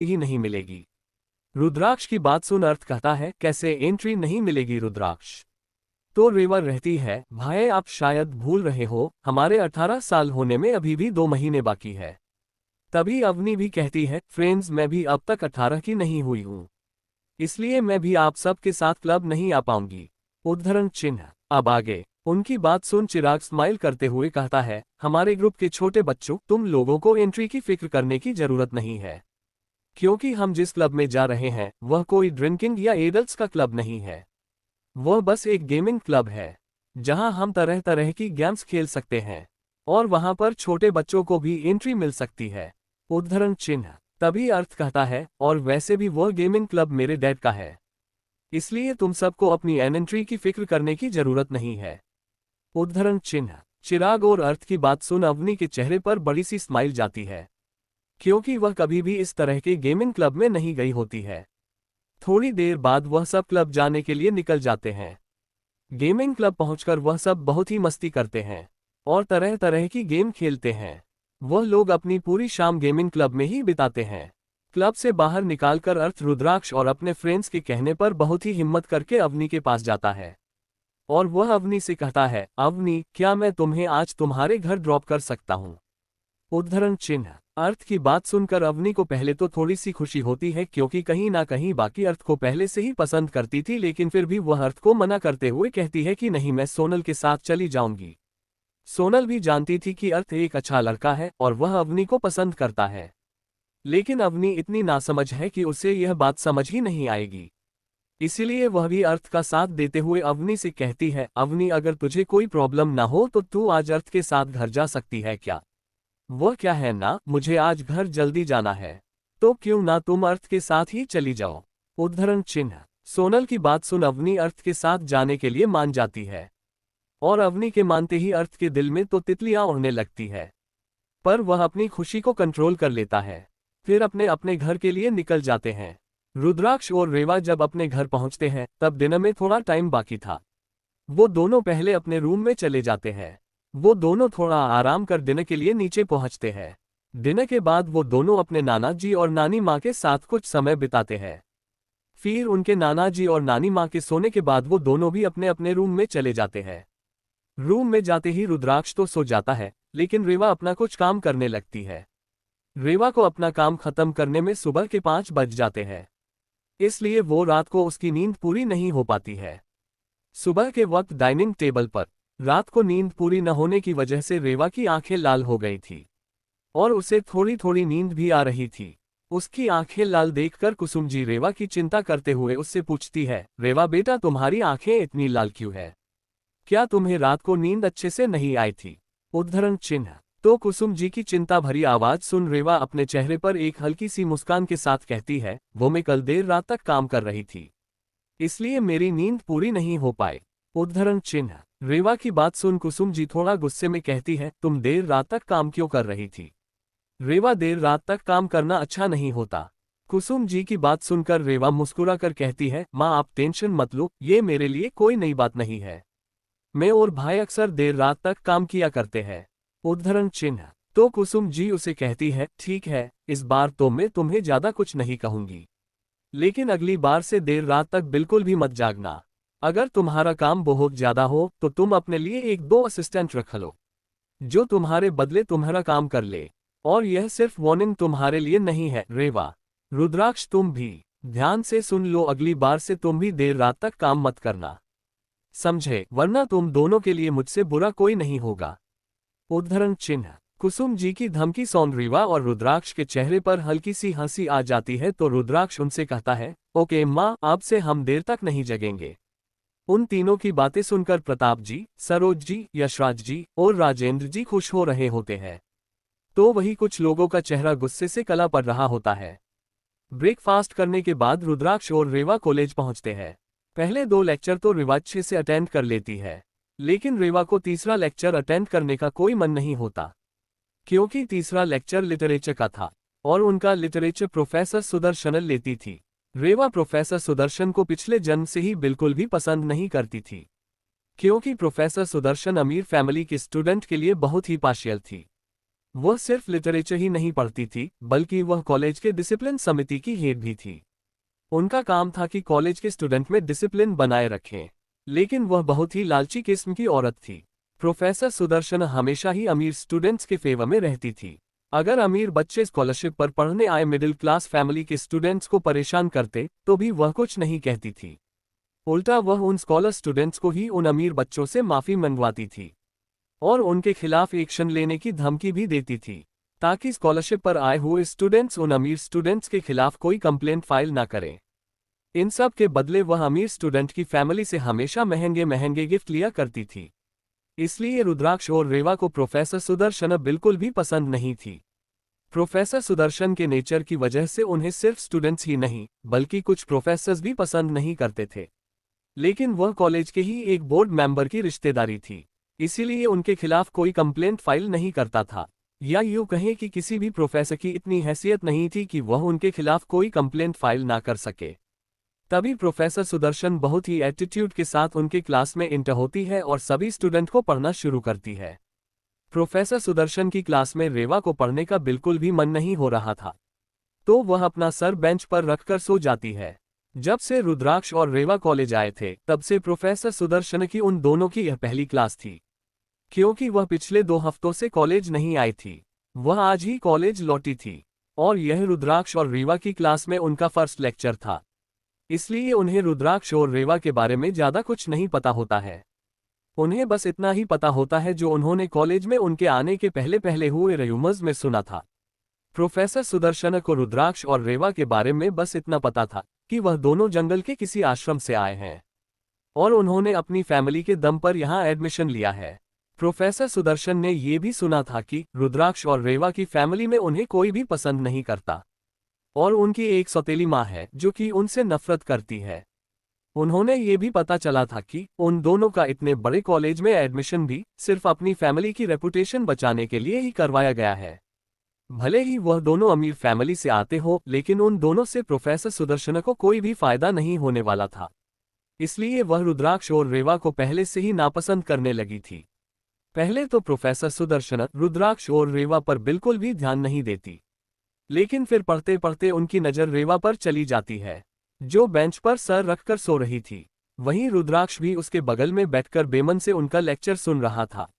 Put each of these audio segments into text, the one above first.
ही नहीं मिलेगी। रुद्राक्ष की बात सुन अर्थ कहता है, कैसे एंट्री नहीं मिलेगी रुद्राक्ष? तो रेवा रहती है, भाई आप शायद भूल रहे हो, हमारे 18 साल होने में अभी भी 2 महीने बाकी है। तभी अवनी भी कहती है, फ्रेंड्स मैं भी अब तक 18 की नहीं हुई हूँ, इसलिए मैं भी आप सब के साथ क्लब नहीं आ पाऊंगी। उद्धरण चिन्ह। अब आगे उनकी बात सुन चिराग स्माइल करते हुए कहता है, हमारे ग्रुप के छोटे बच्चों, तुम लोगों को एंट्री की फिक्र करने की जरूरत नहीं है, क्योंकि हम जिस क्लब में जा रहे हैं वह कोई ड्रिंकिंग या एडल्ट्स का क्लब नहीं है। वह बस एक गेमिंग क्लब है, जहां हम तरह तरह की गेम्स खेल सकते हैं और वहां पर छोटे बच्चों को भी एंट्री मिल सकती है। उद्धरण चिन्ह। तभी अर्थ कहता है, और वैसे भी वह गेमिंग क्लब मेरे डैड का है, इसलिए तुम सबको अपनी एंट्री की फिक्र करने की जरूरत नहीं है। उद्धरण चिन्ह। चिराग और अर्थ की बात सुन अवनी के चेहरे पर बड़ी सी स्माइल जाती है, क्योंकि वह कभी भी इस तरह के गेमिंग क्लब में नहीं गई होती है। थोड़ी देर बाद वह सब क्लब जाने के लिए निकल जाते हैं। गेमिंग क्लब पहुंचकर वह सब बहुत ही मस्ती करते हैं और तरह तरह की गेम खेलते हैं। वह लोग अपनी पूरी शाम गेमिंग क्लब में ही बिताते हैं। क्लब से बाहर निकालकर अर्थ रुद्राक्ष और अपने फ्रेंड्स के कहने पर बहुत ही हिम्मत करके अवनी के पास जाता है और वह अवनी से कहता है, अवनी क्या मैं तुम्हें आज तुम्हारे घर ड्रॉप कर सकता हूँ? उद्धरण चिन्ह। अर्थ की बात सुनकर अवनी को पहले तो थोड़ी सी खुशी होती है, क्योंकि कहीं ना कहीं बाकी अर्थ को पहले से ही पसंद करती थी, लेकिन फिर भी वह अर्थ को मना करते हुए कहती है कि नहीं, मैं सोनल के साथ चली जाऊंगी। सोनल भी जानती थी कि अर्थ एक अच्छा लड़का है और वह अवनी को पसंद करता है, लेकिन अवनी इतनी नासमझ है कि उसे यह बात समझ ही नहीं आएगी। इसीलिए वह भी अर्थ का साथ देते हुए अवनी से कहती है, अवनी अगर तुझे कोई प्रॉब्लम ना हो तो तू आज अर्थ के साथ घर जा सकती है क्या? वह क्या है ना, मुझे आज घर जल्दी जाना है, तो क्यों ना तुम अर्थ के साथ ही चली जाओ। उद्धरण चिन्ह। सोनल की बात सुन अवनी अर्थ के साथ जाने के लिए मान जाती है और अवनी के मानते ही अर्थ के दिल में तो तितलियां उड़ने लगती है, पर वह अपनी खुशी को कंट्रोल कर लेता है। फिर अपने अपने घर के लिए निकल जाते हैं। रुद्राक्ष और रेवा जब अपने घर पहुंचते हैं तब डिनर में थोड़ा टाइम बाकी था। वो दोनों पहले अपने रूम में चले जाते हैं। वो दोनों थोड़ा आराम कर डिनर के लिए नीचे पहुंचते हैं। डिनर के बाद वो दोनों अपने नाना जी और नानी माँ के साथ कुछ समय बिताते हैं। फिर उनके नाना जी और नानी माँ के सोने के बाद वो दोनों भी अपने अपने रूम में चले जाते हैं। रूम में जाते ही रुद्राक्ष तो सो जाता है, लेकिन रेवा अपना कुछ काम करने लगती है। रेवा को अपना काम खत्म करने में सुबह के 5 बज जाते हैं, इसलिए वो रात को उसकी नींद पूरी नहीं हो पाती है। सुबह के वक्त डाइनिंग टेबल पर रात को नींद पूरी न होने की वजह से रेवा की आंखें लाल हो गई थी और उसे थोड़ी थोड़ी नींद भी आ रही थी। उसकी आंखें लाल देखकर कुसुम जी रेवा की चिंता करते हुए उससे पूछती है, रेवा बेटा तुम्हारी आंखें इतनी लाल क्यों है? क्या तुम्हें रात को नींद अच्छे से नहीं आई थी? उद्धरण चिन्ह। तो कुसुम जी की चिंता भरी आवाज सुन रेवा अपने चेहरे पर एक हल्की सी मुस्कान के साथ कहती है, वो मैं कल देर रात तक काम कर रही थी, इसलिए मेरी नींद पूरी नहीं हो पाई। उद्धरण चिन्ह। रेवा की बात सुन कुसुम जी थोड़ा गुस्से में कहती है, तुम देर रात तक काम क्यों कर रही थी? रेवा देर रात तक काम करना अच्छा नहीं होता। कुसुम जी की बात सुनकर रेवा मुस्कुराकर कहती है, माँ आप टेंशन मत लो, ये मेरे लिए कोई नई बात नहीं है। मैं और भाई अक्सर देर रात तक काम किया करते हैं। उद्धरण चिन्ह। तो कुसुम जी उसे कहती है, ठीक है, इस बार तो मैं तुम्हें ज्यादा कुछ नहीं कहूंगी, लेकिन अगली बार से देर रात तक बिल्कुल भी मत जागना। अगर तुम्हारा काम बहुत ज्यादा हो तो तुम अपने लिए 1-2 असिस्टेंट रख लो, जो तुम्हारे बदले तुम्हारा काम कर ले। और यह सिर्फ वार्निंग तुम्हारे लिए नहीं है रेवा। रुद्राक्ष तुम भी ध्यान से सुन लो, अगली बार से तुम भी देर रात तक काम मत करना, समझे? वरना तुम दोनों के लिए मुझसे बुरा कोई नहीं होगा। उद्धरण चिन्ह। कुसुम जी की धमकी सुन रेवा और रुद्राक्ष के चेहरे पर हल्की सी हंसी आ जाती है, तो रुद्राक्ष उनसे कहता है, ओके माँ, अब से हम देर तक नहीं जगेंगे। उन तीनों की बातें सुनकर प्रताप जी, सरोज जी, यशराज जी और राजेंद्र जी खुश हो रहे होते हैं, तो वही कुछ लोगों का चेहरा गुस्से से कला पड़ रहा होता है। ब्रेकफास्ट करने के बाद रुद्राक्ष और रेवा कॉलेज पहुंचते हैं। पहले 2 लेक्चर तो रेवा अच्छे से अटेंड कर लेती है, लेकिन रेवा को तीसरा लेक्चर अटेंड करने का कोई मन नहीं होता, क्योंकि तीसरा लेक्चर लिटरेचर का था और उनका लिटरेचर प्रोफेसर सुदर्शन लेती थी। रेवा प्रोफेसर सुदर्शन को पिछले जन्म से ही बिल्कुल भी पसंद नहीं करती थी, क्योंकि प्रोफेसर सुदर्शन अमीर फैमिली के स्टूडेंट के लिए बहुत ही पार्शियल थी। वह सिर्फ लिटरेचर ही नहीं पढ़ती थी, बल्कि वह कॉलेज के डिसिप्लिन समिति की हेड भी थी। उनका काम था कि कॉलेज के स्टूडेंट में डिसिप्लिन बनाए रखें। लेकिन वह बहुत ही लालची किस्म की औरत थी। प्रोफेसर सुदर्शन हमेशा ही अमीर स्टूडेंट्स के फेवर में रहती थी। अगर अमीर बच्चे स्कॉलरशिप पर पढ़ने आए मिडिल क्लास फैमिली के स्टूडेंट्स को परेशान करते तो भी वह कुछ नहीं कहती थी। उल्टा वह उन स्कॉलर स्टूडेंट्स को ही उन अमीर बच्चों से माफी मंगवाती थी और उनके खिलाफ एक्शन लेने की धमकी भी देती थी, ताकि स्कॉलरशिप पर आए हुए स्टूडेंट्स उन अमीर स्टूडेंट्स के खिलाफ कोई कंप्लेंट फाइल ना करें। इन सब के बदले वह अमीर स्टूडेंट की फैमिली से हमेशा महंगे महंगे गिफ्ट लिया करती थी। इसलिए रुद्राक्ष और रेवा को प्रोफेसर सुदर्शन बिल्कुल भी पसंद नहीं थी। प्रोफेसर सुदर्शन के नेचर की वजह से उन्हें सिर्फ स्टूडेंट्स ही नहीं, बल्कि कुछ प्रोफेसर्स भी पसंद नहीं करते थे। लेकिन वह कॉलेज के ही एक बोर्ड मेंबर की रिश्तेदारी थी, इसीलिए उनके खिलाफ कोई कंप्लेंट फाइल नहीं करता था। या यूं कहें कि किसी भी प्रोफेसर की इतनी हैसियत नहीं थी कि वह उनके खिलाफ कोई कंप्लेंट फाइल ना कर सके। तभी प्रोफेसर सुदर्शन बहुत ही एटीट्यूड के साथ उनके क्लास में इंटर होती है और सभी स्टूडेंट को पढ़ना शुरू करती है। प्रोफेसर सुदर्शन की क्लास में रेवा को पढ़ने का बिल्कुल भी मन नहीं हो रहा था, तो वह अपना सर बेंच पर रखकर सो जाती है। जब से रुद्राक्ष और रेवा कॉलेज आए थे, तब से प्रोफेसर सुदर्शन की उन दोनों की यह पहली क्लास थी। क्योंकि वह पिछले 2 हफ्तों से कॉलेज नहीं आई थी, वह आज ही कॉलेज लौटी थी और यह रुद्राक्ष और रेवा की क्लास में उनका फर्स्ट लेक्चर था। इसलिए उन्हें रुद्राक्ष और रेवा के बारे में ज्यादा कुछ नहीं पता होता है। उन्हें बस इतना ही पता होता है जो उन्होंने कॉलेज में उनके आने के पहले पहले हुए र्यूमर्स में सुना था। प्रोफेसर सुदर्शन को रुद्राक्ष और रेवा के बारे में बस इतना पता था कि वह दोनों जंगल के किसी आश्रम से आए हैं और उन्होंने अपनी फैमिली के दम पर यहाँ एडमिशन लिया है। प्रोफेसर सुदर्शन ने यह भी सुना था कि रुद्राक्ष और रेवा की फैमिली में उन्हें कोई भी पसंद नहीं करता और उनकी एक सौतेली माँ है जो कि उनसे नफरत करती है। उन्होंने ये भी पता चला था कि उन दोनों का इतने बड़े कॉलेज में एडमिशन भी सिर्फ अपनी फैमिली की रेपुटेशन बचाने के लिए ही करवाया गया है। भले ही वह दोनों अमीर फैमिली से आते हो, लेकिन उन दोनों से प्रोफेसर सुदर्शन को कोई भी फायदा नहीं होने वाला था। इसलिए वह रुद्राक्ष और रेवा को पहले से ही नापसंद करने लगी थी। पहले तो प्रोफेसर सुदर्शन रुद्राक्ष और रेवा पर बिल्कुल भी ध्यान नहीं देती, लेकिन फिर पढ़ते पढ़ते उनकी नज़र रेवा पर चली जाती है, जो बेंच पर सर रखकर सो रही थी। वहीं रुद्राक्ष भी उसके बगल में बैठकर बेमन से उनका लेक्चर सुन रहा था।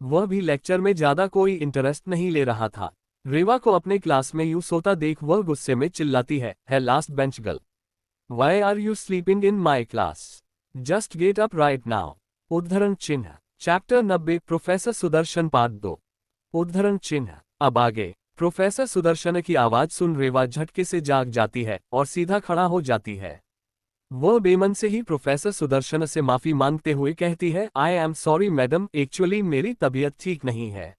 वह भी लेक्चर में ज्यादा कोई इंटरेस्ट नहीं ले रहा था। रेवा को अपने क्लास में यूं सोता देख वह गुस्से में चिल्लाती है, last bench girl, why are you sleeping in my class? Just get up right now. उद्धरण चिन्ह। Chapter 90 professor Sudarshan part 2। उद्धरण चिन्ह। अब आगे। प्रोफेसर सुदर्शन की आवाज सुन रेवा झटके से जाग जाती है और सीधा खड़ा हो जाती है। वह बेमन से ही प्रोफेसर सुदर्शन से माफी मांगते हुए कहती है, I am sorry madam, actually मेरी तबीयत ठीक नहीं है,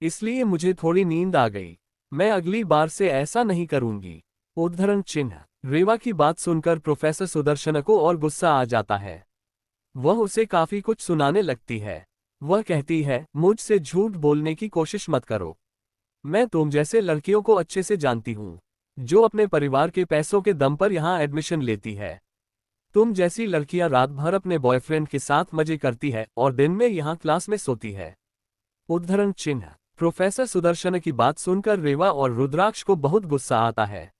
इसलिए मुझे थोड़ी नींद आ गई। मैं अगली बार से ऐसा नहीं करूंगी। उद्धरण चिन्ह। रेवा की बात सुनकर प्रोफेसर सुदर्शन को और गुस्सा आ जाता है। वह उसे काफी कुछ सुनाने लगती है। वह कहती है, मुझसे झूठ बोलने की कोशिश मत करो। मैं तुम जैसे लड़कियों को अच्छे से जानती हूँ, जो अपने परिवार के पैसों के दम पर यहाँ एडमिशन लेती है। तुम जैसी लड़कियां रात भर अपने बॉयफ्रेंड के साथ मजे करती है और दिन में यहाँ क्लास में सोती है। उद्धरण चिन्ह। प्रोफेसर सुदर्शन की बात सुनकर रेवा और रुद्राक्ष को बहुत गुस्सा आता है।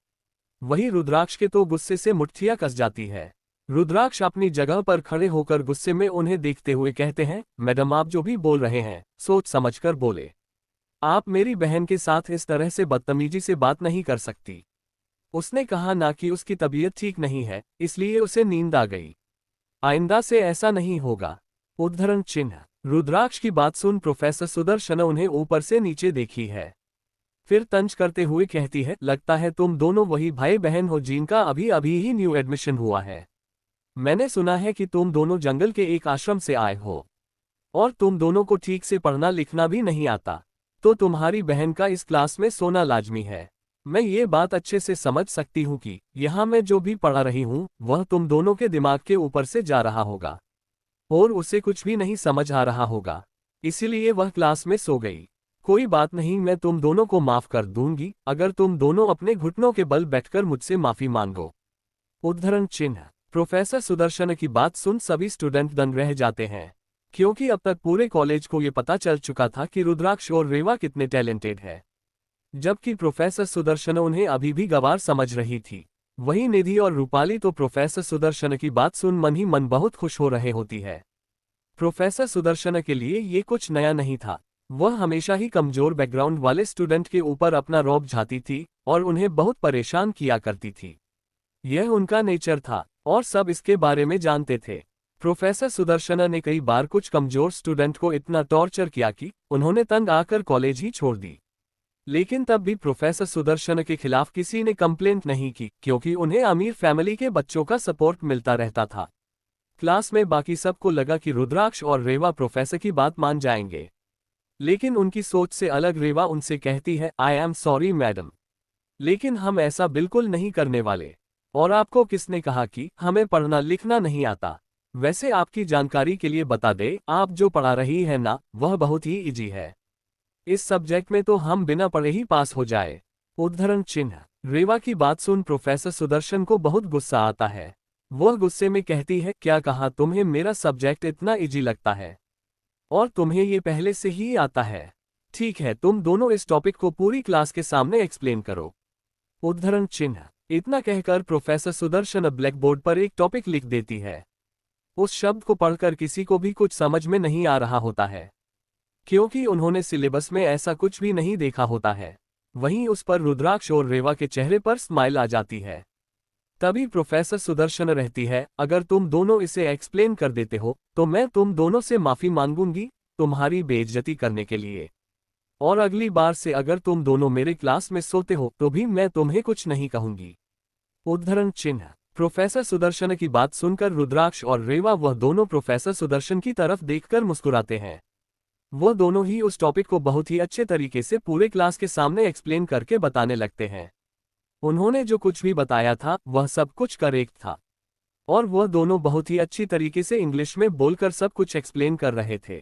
वही रुद्राक्ष के तो गुस्से से मुट्ठियां कस जाती है। रुद्राक्ष अपनी जगह पर खड़े होकर गुस्से में उन्हें देखते हुए कहते हैं, मैडम आप जो भी बोल रहे हैं सोच समझकर बोले। आप मेरी बहन के साथ इस तरह से बदतमीजी से बात नहीं कर सकती। उसने कहा ना कि उसकी तबीयत ठीक नहीं है, इसलिए उसे नींद आ गई। आइंदा से ऐसा नहीं होगा। उद्धरण चिन्ह। रुद्राक्ष की बात सुन प्रोफेसर सुदर्शन उन्हें ऊपर से नीचे देखी है। फिर तंज करते हुए कहती है, लगता है तुम दोनों वही भाई बहन हो जिनका अभी अभी ही न्यू एडमिशन हुआ है। मैंने सुना है कि तुम दोनों जंगल के एक आश्रम से आए हो और तुम दोनों को ठीक से पढ़ना लिखना भी नहीं आता, तो तुम्हारी बहन का इस क्लास में सोना लाजमी है। मैं ये बात अच्छे से समझ सकती हूँ कि यहाँ मैं जो भी पढ़ा रही हूँ वह तुम दोनों के दिमाग के ऊपर से जा रहा होगा और उसे कुछ भी नहीं समझ आ रहा होगा, इसीलिए वह क्लास में सो गई। कोई बात नहीं, मैं तुम दोनों को माफ कर दूंगी अगर तुम दोनों अपने घुटनों के बल बैठकर मुझसे माफी मांगो। उद्धरण चिन्ह। प्रोफेसर सुदर्शन की बात सुन सभी स्टूडेंट दंग रह जाते हैं। क्योंकि अब तक पूरे कॉलेज को ये पता चल चुका था कि रुद्राक्ष और रेवा कितने टैलेंटेड है, जबकि प्रोफेसर सुदर्शन उन्हें अभी भी गंवार समझ रही थी। वहीं निधि और रूपाली तो प्रोफेसर सुदर्शन की बात सुन मन ही मन बहुत खुश हो रहे होती है। प्रोफेसर सुदर्शन के लिए ये कुछ नया नहीं था। वह हमेशा ही कमजोर बैकग्राउंड वाले स्टूडेंट के ऊपर अपना रौब झाती थी और उन्हें बहुत परेशान किया करती थी। यह उनका नेचर था और सब इसके बारे में जानते थे। प्रोफेसर सुदर्शन ने कई बार कुछ कमजोर स्टूडेंट को इतना टॉर्चर किया कि उन्होंने तंग आकर कॉलेज ही छोड़ दी। लेकिन तब भी प्रोफेसर सुदर्शन के खिलाफ किसी ने कंप्लेंट नहीं की, क्योंकि उन्हें अमीर फैमिली के बच्चों का सपोर्ट मिलता रहता था। क्लास में बाकी सबको लगा कि रुद्राक्ष और रेवा प्रोफेसर की बात मान जाएंगे, लेकिन उनकी सोच से अलग रेवा उनसे कहती है, आई एम सॉरी मैडम, लेकिन हम ऐसा बिल्कुल नहीं करने वाले। और आपको किसने कहा कि हमें पढ़ना लिखना नहीं आता? वैसे आपकी जानकारी के लिए बता दे, आप जो पढ़ा रही है ना, वह बहुत ही इजी है। इस सब्जेक्ट में तो हम बिना पढ़े ही पास हो जाए। उद्धरण चिन्ह। रेवा की बात सुन प्रोफेसर सुदर्शन को बहुत गुस्सा आता है। वह गुस्से में कहती है, क्या कहा? तुम्हें मेरा सब्जेक्ट इतना इजी लगता है और तुम्हें ये पहले से ही आता है? ठीक है, तुम दोनों इस टॉपिक को पूरी क्लास के सामने एक्सप्लेन करो। उद्धरण चिन्ह। इतना कहकर प्रोफेसर सुदर्शन ब्लैक बोर्ड पर एक टॉपिक लिख देती है। उस शब्द को पढ़कर किसी को भी कुछ समझ में नहीं आ रहा होता है, क्योंकि उन्होंने सिलेबस में ऐसा कुछ भी नहीं देखा होता है। वहीं उस पर रुद्राक्ष और रेवा के चेहरे पर स्माइल आ जाती है। तभी प्रोफेसर सुदर्शन रहती है, अगर तुम दोनों इसे एक्सप्लेन कर देते हो तो मैं तुम दोनों से माफी मांगूंगी तुम्हारी बेइज्जती करने के लिए, और अगली बार से अगर तुम दोनों मेरे क्लास में सोते हो तो भी मैं तुम्हें कुछ नहीं कहूंगी। उद्धरण चिन्ह। प्रोफेसर सुदर्शन की बात सुनकर रुद्राक्ष और रेवा वह दोनों प्रोफेसर सुदर्शन की तरफ देखकर मुस्कुराते हैं। वो दोनों ही उस टॉपिक को बहुत ही अच्छे तरीके से पूरे क्लास के सामने एक्सप्लेन करके बताने लगते हैं। उन्होंने जो कुछ भी बताया था वह सब कुछ करेक्ट था, और वह दोनों बहुत ही अच्छी तरीके से इंग्लिश में बोलकर सब कुछ एक्सप्लेन कर रहे थे।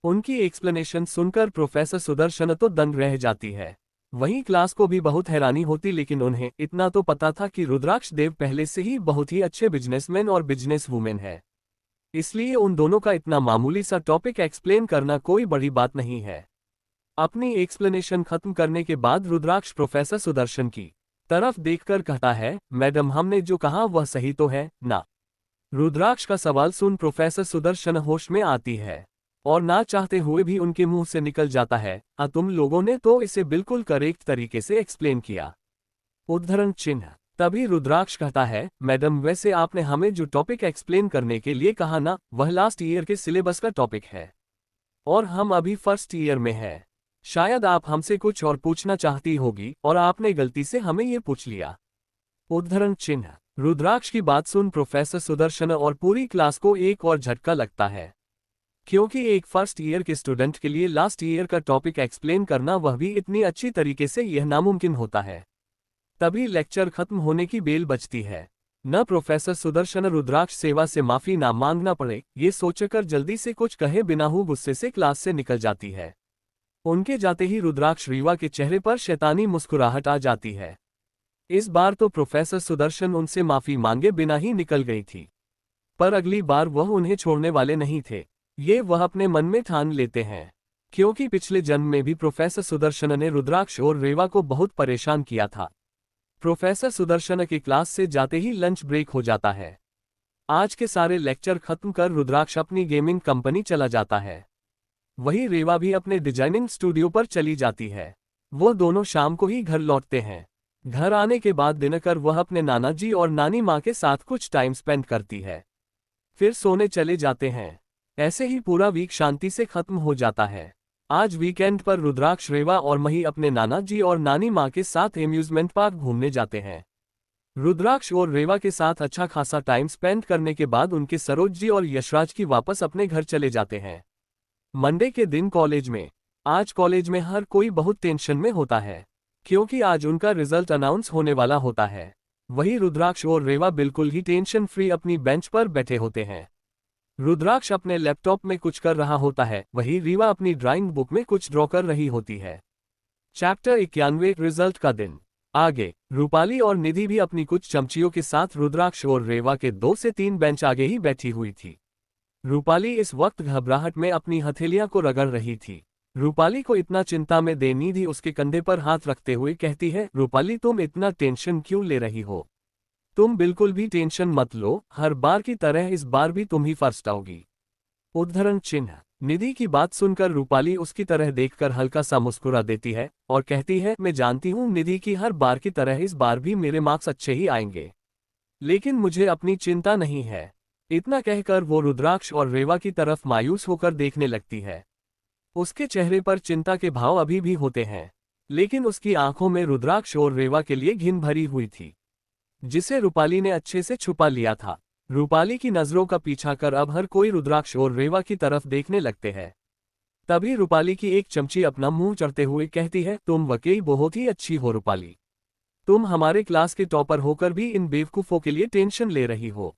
उनकी एक्सप्लेनेशन सुनकर प्रोफेसर सुदर्शन तो दंग रह जाती है। वहीं क्लास को भी बहुत हैरानी होती, लेकिन उन्हें इतना तो पता था कि रुद्राक्ष देव पहले से ही बहुत ही अच्छे बिजनेसमैन और बिजनेस वुमेन है, इसलिए उन दोनों का इतना मामूली सा टॉपिक एक्सप्लेन करना कोई बड़ी बात नहीं है। अपनी एक्सप्लेनेशन खत्म करने के बाद रुद्राक्ष प्रोफेसर सुदर्शन की तरफ देखकर कहता है, मैडम हमने जो कहा वह सही तो है ना? रुद्राक्ष का सवाल सुन प्रोफेसर सुदर्शन होश में आती है और ना चाहते हुए भी उनके मुंह से निकल जाता है, तुम लोगों ने तो इसे बिल्कुल करेक्ट तरीके से एक्सप्लेन किया। उद्धरण चिन्ह। तभी रुद्राक्ष कहता है, मैडम वैसे आपने हमें जो टॉपिक एक्सप्लेन करने के लिए कहा ना, वह लास्ट ईयर के सिलेबस का टॉपिक है और हम अभी फर्स्ट ईयर में है। शायद आप हमसे कुछ और पूछना चाहती होगी और आपने गलती से हमें ये पूछ लिया। उद्धरण चिन्ह। रुद्राक्ष की बात सुन प्रोफेसर सुदर्शन और पूरी क्लास को एक और झटका लगता है, क्योंकि एक फर्स्ट ईयर के स्टूडेंट के लिए लास्ट ईयर का टॉपिक एक्सप्लेन करना, वह भी इतनी अच्छी तरीके से, यह नामुमकिन होता है। तभी लेक्चर खत्म होने की बेल बजती है। न प्रोफेसर सुदर्शन रुद्राक्ष सेवा से माफी ना मांगना पड़े ये सोचकर जल्दी से कुछ कहे बिना ही गुस्से से क्लास से निकल जाती है। उनके जाते ही रुद्राक्ष रेवा के चेहरे पर शैतानी मुस्कुराहट आ जाती है। इस बार तो प्रोफेसर सुदर्शन उनसे माफी मांगे बिना ही निकल गई थी, पर अगली बार वह उन्हें छोड़ने वाले नहीं थे, ये वह अपने मन में ठान लेते हैं। क्योंकि पिछले जन्म में भी प्रोफेसर सुदर्शन ने रुद्राक्ष और रेवा को बहुत परेशान किया था। प्रोफेसर सुदर्शन की क्लास से जाते ही लंच ब्रेक हो जाता है। आज के सारे लेक्चर खत्म कर रुद्राक्ष अपनी गेमिंग कंपनी चला जाता है। वहीं रेवा भी अपने डिजाइनिंग स्टूडियो पर चली जाती है। वो दोनों शाम को ही घर लौटते हैं। घर आने के बाद दिनकर वह अपने नाना जी और नानी माँ के साथ कुछ टाइम स्पेंड करती है, फिर सोने चले जाते हैं। ऐसे ही पूरा वीक शांति से खत्म हो जाता है। आज वीकेंड पर रुद्राक्ष, रेवा और मही अपने नाना जी और नानी माँ के साथ एम्यूजमेंट पार्क घूमने जाते हैं। रुद्राक्ष और रेवा के साथ अच्छा खासा टाइम स्पेंड करने के बाद उनके सरोज जी और यशराज की वापस अपने घर चले जाते हैं। मंडे के दिन कॉलेज में। आज कॉलेज में हर कोई बहुत टेंशन में होता है, क्योंकि आज उनका रिजल्ट अनाउंस होने वाला होता है। वहीं रुद्राक्ष और रेवा बिल्कुल ही टेंशन फ्री अपनी बेंच पर बैठे होते हैं। रुद्राक्ष अपने लैपटॉप में कुछ कर रहा होता है, वहीं रीवा अपनी ड्राइंग बुक में कुछ ड्रॉ कर रही होती है। चैप्टर 91 रिजल्ट का दिन। आगे रूपाली और निधि भी अपनी कुछ चमचियों के साथ रुद्राक्ष और रेवा के 2 से 3 बेंच आगे ही बैठी हुई थी। रूपाली इस वक्त घबराहट में अपनी हथेलियां को रगड़ रही थी। रूपाली को इतना चिंता में देख निधि उसके कंधे पर हाथ रखते हुए कहती है, रूपाली तुम इतना टेंशन क्यों ले रही हो? तुम बिल्कुल भी टेंशन मत लो, हर बार की तरह इस बार भी तुम ही फर्स्ट आओगी। उद्धरण चिन्ह। निधि की बात सुनकर रूपाली उसकी तरह देखकर हल्का सा मुस्कुरा देती है और कहती है, मैं जानती हूँ निधि की हर बार की तरह इस बार भी मेरे मार्क्स अच्छे ही आएंगे, लेकिन मुझे अपनी चिंता नहीं है। इतना कहकर वो रुद्राक्ष और रेवा की तरफ मायूस होकर देखने लगती है। उसके चेहरे पर चिंता के भाव अभी भी होते हैं, लेकिन उसकी आंखों में रुद्राक्ष और रेवा के लिए घिन भरी हुई थी, जिसे रूपाली ने अच्छे से छुपा लिया था। रूपाली की नजरों का पीछा कर अब हर कोई रुद्राक्ष और रेवा की तरफ देखने लगते हैं। तभी रूपाली की एक चमची अपना मुंह चढ़ते हुए कहती है, तुम वाकई बहुत ही अच्छी हो रूपाली। तुम हमारे क्लास के टॉपर होकर भी इन बेवकूफों के लिए टेंशन ले रही हो,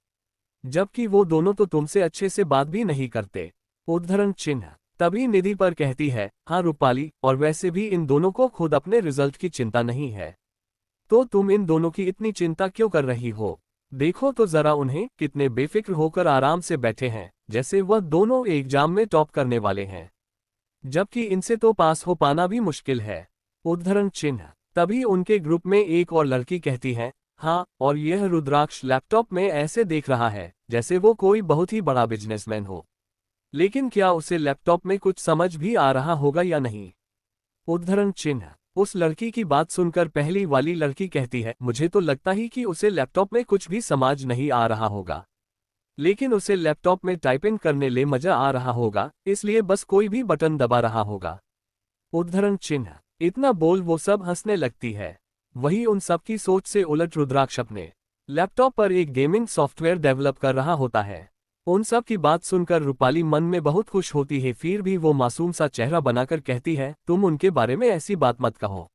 जबकि वो दोनों तो तुमसे अच्छे से बात भी नहीं करते। उद्धरण चिन्ह। तभी निधि पर कहती है, हाँ रूपाली, और वैसे भी इन दोनों को खुद अपने रिजल्ट की चिंता नहीं है, तो तुम इन दोनों की इतनी चिंता क्यों कर रही हो? देखो तो जरा उन्हें, कितने बेफिक्र होकर आराम से बैठे हैं, जैसे वह दोनों एग्जाम में टॉप करने वाले हैं, जबकि इनसे तो पास हो पाना भी मुश्किल है। उद्धरण चिन्ह। तभी उनके ग्रुप में एक और लड़की कहती है, हाँ, और यह रुद्राक्ष लैपटॉप में ऐसे देख रहा है जैसे वो कोई बहुत ही बड़ा बिजनेसमैन हो, लेकिन क्या उसे लैपटॉप में कुछ समझ भी आ रहा होगा या नहीं? उद्धरण चिन्ह। उस लड़की की बात सुनकर पहली वाली लड़की कहती है, मुझे तो लगता ही कि उसे लैपटॉप में कुछ भी समझ नहीं आ रहा होगा, लेकिन उसे लैपटॉप में टाइपिंग करने ले मजा आ रहा होगा, इसलिए बस कोई भी बटन दबा रहा होगा। उद्धरण चिन्ह। इतना बोल वो सब हंसने लगती है। वही उन सब की सोच से उलट रुद्राक्ष अपने लैपटॉप पर एक गेमिंग सॉफ्टवेयर डेवलप कर रहा होता है। उन सब की बात सुनकर रूपाली मन में बहुत खुश होती है, फिर भी वो मासूम सा चेहरा बनाकर कहती है, तुम उनके बारे में ऐसी बात मत कहो।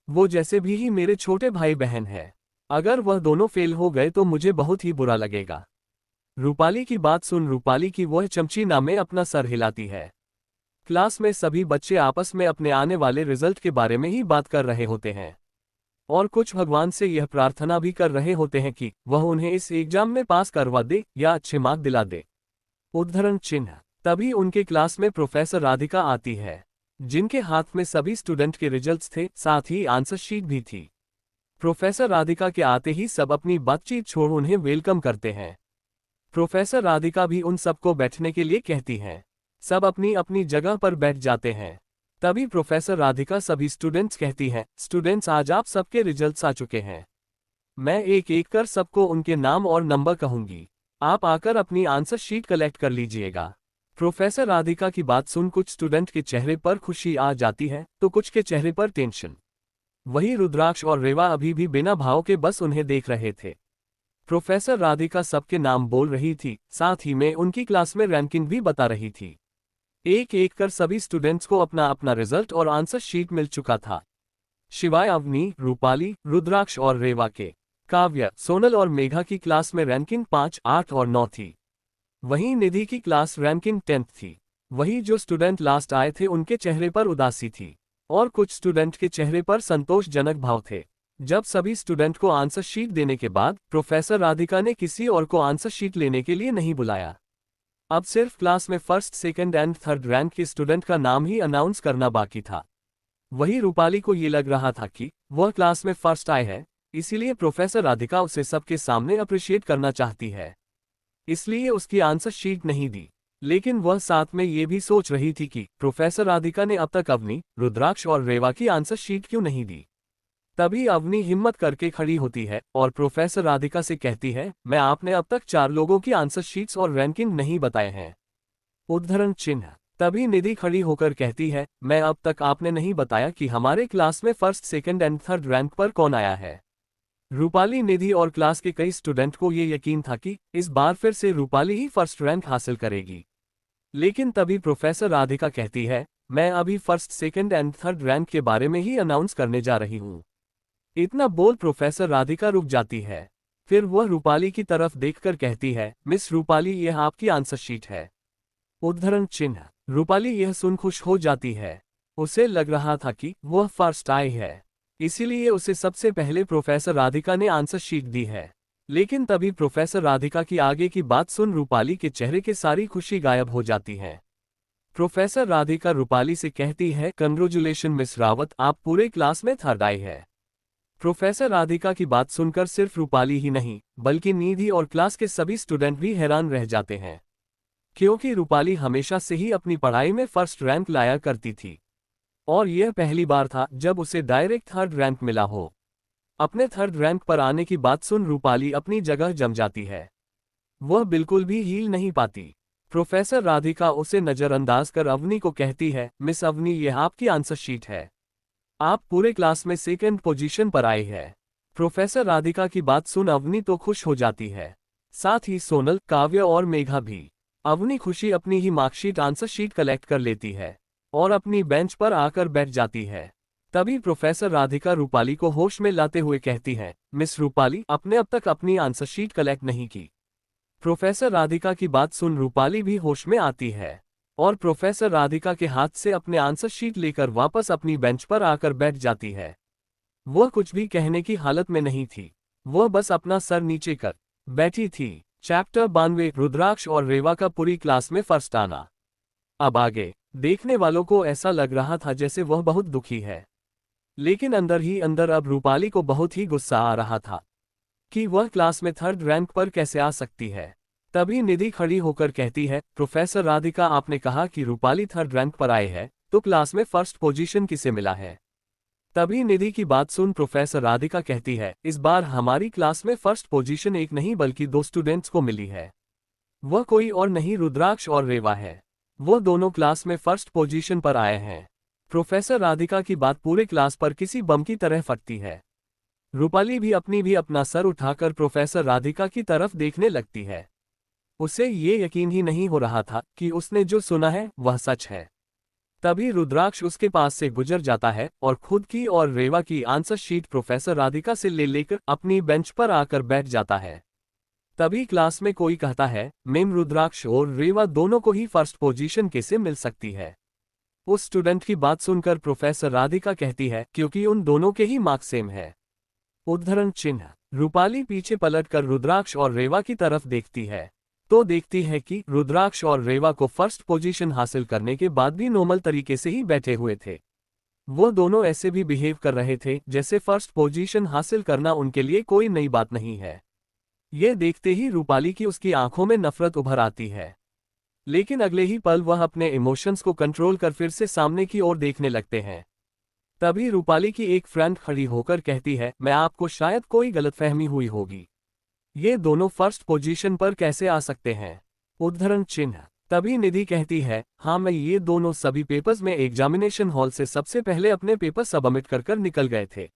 वो जैसे भी ही मेरे छोटे भाई बहन है, अगर वह दोनों फेल हो गए तो मुझे बहुत ही बुरा लगेगा। रूपाली की बात सुन रूपाली की वह चमची नामे अपना सर हिलाती है। क्लास में सभी बच्चे आपस में अपने आने वाले रिजल्ट के बारे में ही बात कर रहे होते हैं, और कुछ भगवान से यह प्रार्थना भी कर रहे होते हैं कि वह उन्हें इस एग्जाम में पास करवा दे या अच्छे मार्क दिला दे। उद्धरण चिन्ह। तभी उनके क्लास में प्रोफेसर राधिका आती है, जिनके हाथ में सभी स्टूडेंट के रिजल्ट्स थे, साथ ही आंसर शीट भी थी। प्रोफेसर राधिका के आते ही सब अपनी बातचीत छोड़ उन्हें वेलकम करते हैं। प्रोफेसर राधिका भी उन सबको बैठने के लिए कहती हैं। सब अपनी अपनी जगह पर बैठ जाते हैं। तभी प्रोफेसर राधिका सभी स्टूडेंट्स कहती हैं, स्टूडेंट्स आज आप सबके रिजल्ट्स आ चुके हैं। मैं एक एक कर सबको उनके नाम और नंबर कहूंगी, आप आकर अपनी आंसर शीट कलेक्ट कर लीजिएगा। प्रोफेसर राधिका की बात सुन कुछ स्टूडेंट के चेहरे पर खुशी आ जाती है तो कुछ के चेहरे पर टेंशन। वही रुद्राक्ष और रेवा अभी भी बिना भाव के बस उन्हें देख रहे थे। प्रोफेसर राधिका सबके नाम बोल रही थी, साथ ही में उनकी क्लास में रैंकिंग भी बता रही थी। एक एक कर सभी स्टूडेंट्स को अपना अपना रिजल्ट और आंसर शीट मिल चुका था, शिवाय अवनी, रूपाली, रुद्राक्ष और रेवा के। काव्य, सोनल और मेघा की क्लास में रैंकिंग 5, 8 और 9 थी। वहीं निधि की क्लास रैंकिंग 10th थी। वही जो स्टूडेंट लास्ट आए थे उनके चेहरे पर उदासी थी, और कुछ स्टूडेंट के चेहरे पर संतोषजनक भाव थे। जब सभी स्टूडेंट को आंसर शीट देने के बाद प्रोफेसर राधिका ने किसी और को आंसर शीट लेने के लिए नहीं बुलाया। अब सिर्फ क्लास में first, second and third rank के स्टूडेंट का नाम ही अनाउंस करना बाकी था। वही रूपाली को ये लग रहा था कि वह क्लास में फर्स्ट आए है, इसीलिए प्रोफेसर राधिका उसे सबके सामने अप्रिशिएट करना चाहती है, इसलिए उसकी आंसर शीट नहीं दी। लेकिन वह साथ में ये भी सोच रही थी कि प्रोफेसर राधिका ने अब तक अवनी, रुद्राक्ष और रेवा की आंसर शीट क्यों नहीं दी। तभी अवनी हिम्मत करके खड़ी होती है और प्रोफेसर राधिका से कहती है, मैं आपने अब तक 4 लोगों की आंसर शीट्स और रैंकिंग नहीं बताए हैं। उद्धरण चिन्ह। तभी निधि खड़ी होकर कहती है, मैं अब तक आपने नहीं बताया कि हमारे क्लास में first, second and third rank पर कौन आया है। रूपाली, निधि और क्लास के कई स्टूडेंट को ये यकीन था कि इस बार फिर से रूपाली ही फर्स्ट रैंक हासिल करेगी। लेकिन तभी प्रोफेसर राधिका कहती है, मैं अभी first, second and third rank के बारे में ही अनाउंस करने जा रही हूँ। इतना बोल प्रोफेसर राधिका रुक जाती है। फिर वह रूपाली की तरफ देखकर कहती है, मिस रूपाली, यह आपकी आंसर शीट है। उद्धरण चिन्ह। रूपाली यह सुन खुश हो जाती है। उसे लग रहा था कि वह फर्स्ट आई है, इसीलिए उसे सबसे पहले प्रोफेसर राधिका ने आंसर शीट दी है। लेकिन तभी प्रोफेसर राधिका की आगे की बात सुन रूपाली के चेहरे की सारी खुशी गायब हो जाती है। प्रोफेसर राधिका रूपाली से कहती है, कंग्रेचुलेशन मिस रावत, आप पूरे क्लास में थर्ड आई है। प्रोफेसर राधिका की बात सुनकर सिर्फ रूपाली ही नहीं बल्कि निधि और क्लास के सभी स्टूडेंट भी हैरान रह जाते हैं, क्योंकि रूपाली हमेशा से ही अपनी पढ़ाई में फर्स्ट रैंक लाया करती थी और यह पहली बार था जब उसे डायरेक्ट थर्ड रैंक मिला हो। अपने थर्ड रैंक पर आने की बात सुन रूपाली अपनी जगह जम जाती है। वह बिल्कुल भी हिल नहीं पाती। प्रोफेसर राधिका उसे नजरअंदाज कर अवनी को कहती है, मिस अवनी, यह आपकी आंसर शीट है। आप पूरे क्लास में सेकंड पोजीशन पर आए हैं। प्रोफेसर राधिका की बात सुन अवनी तो खुश हो जाती है, साथ ही सोनल, काव्य और मेघा भी। अवनी खुशी अपनी ही मार्कशीट आंसर शीट कलेक्ट कर लेती है और अपनी बेंच पर आकर बैठ जाती है। तभी प्रोफेसर राधिका रूपाली को होश में लाते हुए कहती है, मिस रूपाली, आपने अब तक अपनी आंसर शीट कलेक्ट नहीं की। प्रोफेसर राधिका की बात सुन रूपाली भी होश में आती है और प्रोफेसर राधिका के हाथ से अपने आंसर शीट लेकर वापस अपनी बेंच पर आकर बैठ जाती है। वह कुछ भी कहने की हालत में नहीं थी, वह बस अपना सर नीचे कर बैठी थी। चैप्टर 92, रुद्राक्ष और रेवा का पूरी क्लास में फर्स्ट आना। अब आगे देखने वालों को ऐसा लग रहा था जैसे वह बहुत दुखी है, लेकिन अंदर ही अंदर अब रूपाली को बहुत ही गुस्सा आ रहा था कि वह क्लास में थर्ड रैंक पर कैसे आ सकती है। तभी निधि खड़ी होकर कहती है, प्रोफेसर राधिका, आपने कहा कि रूपाली थर्ड रैंक पर आए है, तो क्लास में फर्स्ट पोजीशन किसे मिला है? तभी निधि की बात सुन प्रोफेसर राधिका कहती है, इस बार हमारी क्लास में फर्स्ट पोजीशन एक नहीं बल्कि दो स्टूडेंट्स को मिली है। वह कोई और नहीं, रुद्राक्ष और रेवा है। वो दोनों क्लास में फर्स्ट पोजीशन पर आए हैं। प्रोफेसर राधिका की बात पूरे क्लास पर किसी बम की तरह फटती है। रूपाली भी अपना सर उठाकर प्रोफेसर राधिका की तरफ देखने लगती है। उसे ये यकीन ही नहीं हो रहा था कि उसने जो सुना है वह सच है। तभी रुद्राक्ष उसके पास से गुजर जाता है और खुद की और रेवा की आंसर शीट प्रोफेसर राधिका से ले लेकर अपनी बेंच पर आकर बैठ जाता है। तभी क्लास में कोई कहता है, मैम, रुद्राक्ष और रेवा दोनों को ही फर्स्ट पोजीशन कैसे मिल सकती है? उस स्टूडेंट की बात सुनकर प्रोफेसर राधिका कहती है, क्योंकि उन दोनों के ही मार्क्स सेम है। उद्धरण चिन्ह। रूपाली पीछे पलटकर रुद्राक्ष और रेवा की तरफ देखती है तो देखती है कि रुद्राक्ष और रेवा को फर्स्ट पोजीशन हासिल करने के बाद भी नॉर्मल तरीके से ही बैठे हुए थे। वो दोनों ऐसे भी बिहेव कर रहे थे जैसे फर्स्ट पोजीशन हासिल करना उनके लिए कोई नई बात नहीं है। ये देखते ही रूपाली की उसकी आंखों में नफरत उभर आती है, लेकिन अगले ही पल वह अपने इमोशंस को कंट्रोल कर फिर से सामने की ओर देखने लगते हैं। तभी रूपाली की एक फ्रेंड खड़ी होकर कहती है, मैं आपको शायद कोई गलतफहमी हुई होगी, ये दोनों फर्स्ट पोजीशन पर कैसे आ सकते हैं? उद्धरण चिन्ह। तभी निधि कहती है, हाँ, मैं ये दोनों सभी पेपर्स में एग्जामिनेशन हॉल से सबसे पहले अपने पेपर सबमिट कर निकल गए थे,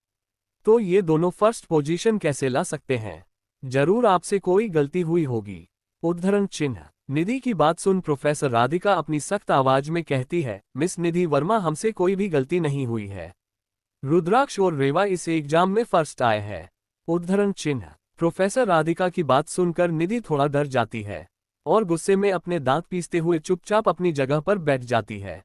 तो ये दोनों फर्स्ट पोजीशन कैसे ला सकते हैं? जरूर आपसे कोई गलती हुई होगी। उद्धरण चिन्ह। निधि की बात सुन प्रोफेसर राधिका अपनी सख्त आवाज में कहती है, मिस निधि वर्मा, हमसे कोई भी गलती नहीं हुई है। रुद्राक्ष और रेवा इस एग्जाम में फर्स्ट आए हैं। उद्धरण चिन्ह। प्रोफेसर राधिका की बात सुनकर निधि थोड़ा डर जाती है और गुस्से में अपने दांत पीसते हुए चुपचाप अपनी जगह पर बैठ जाती है।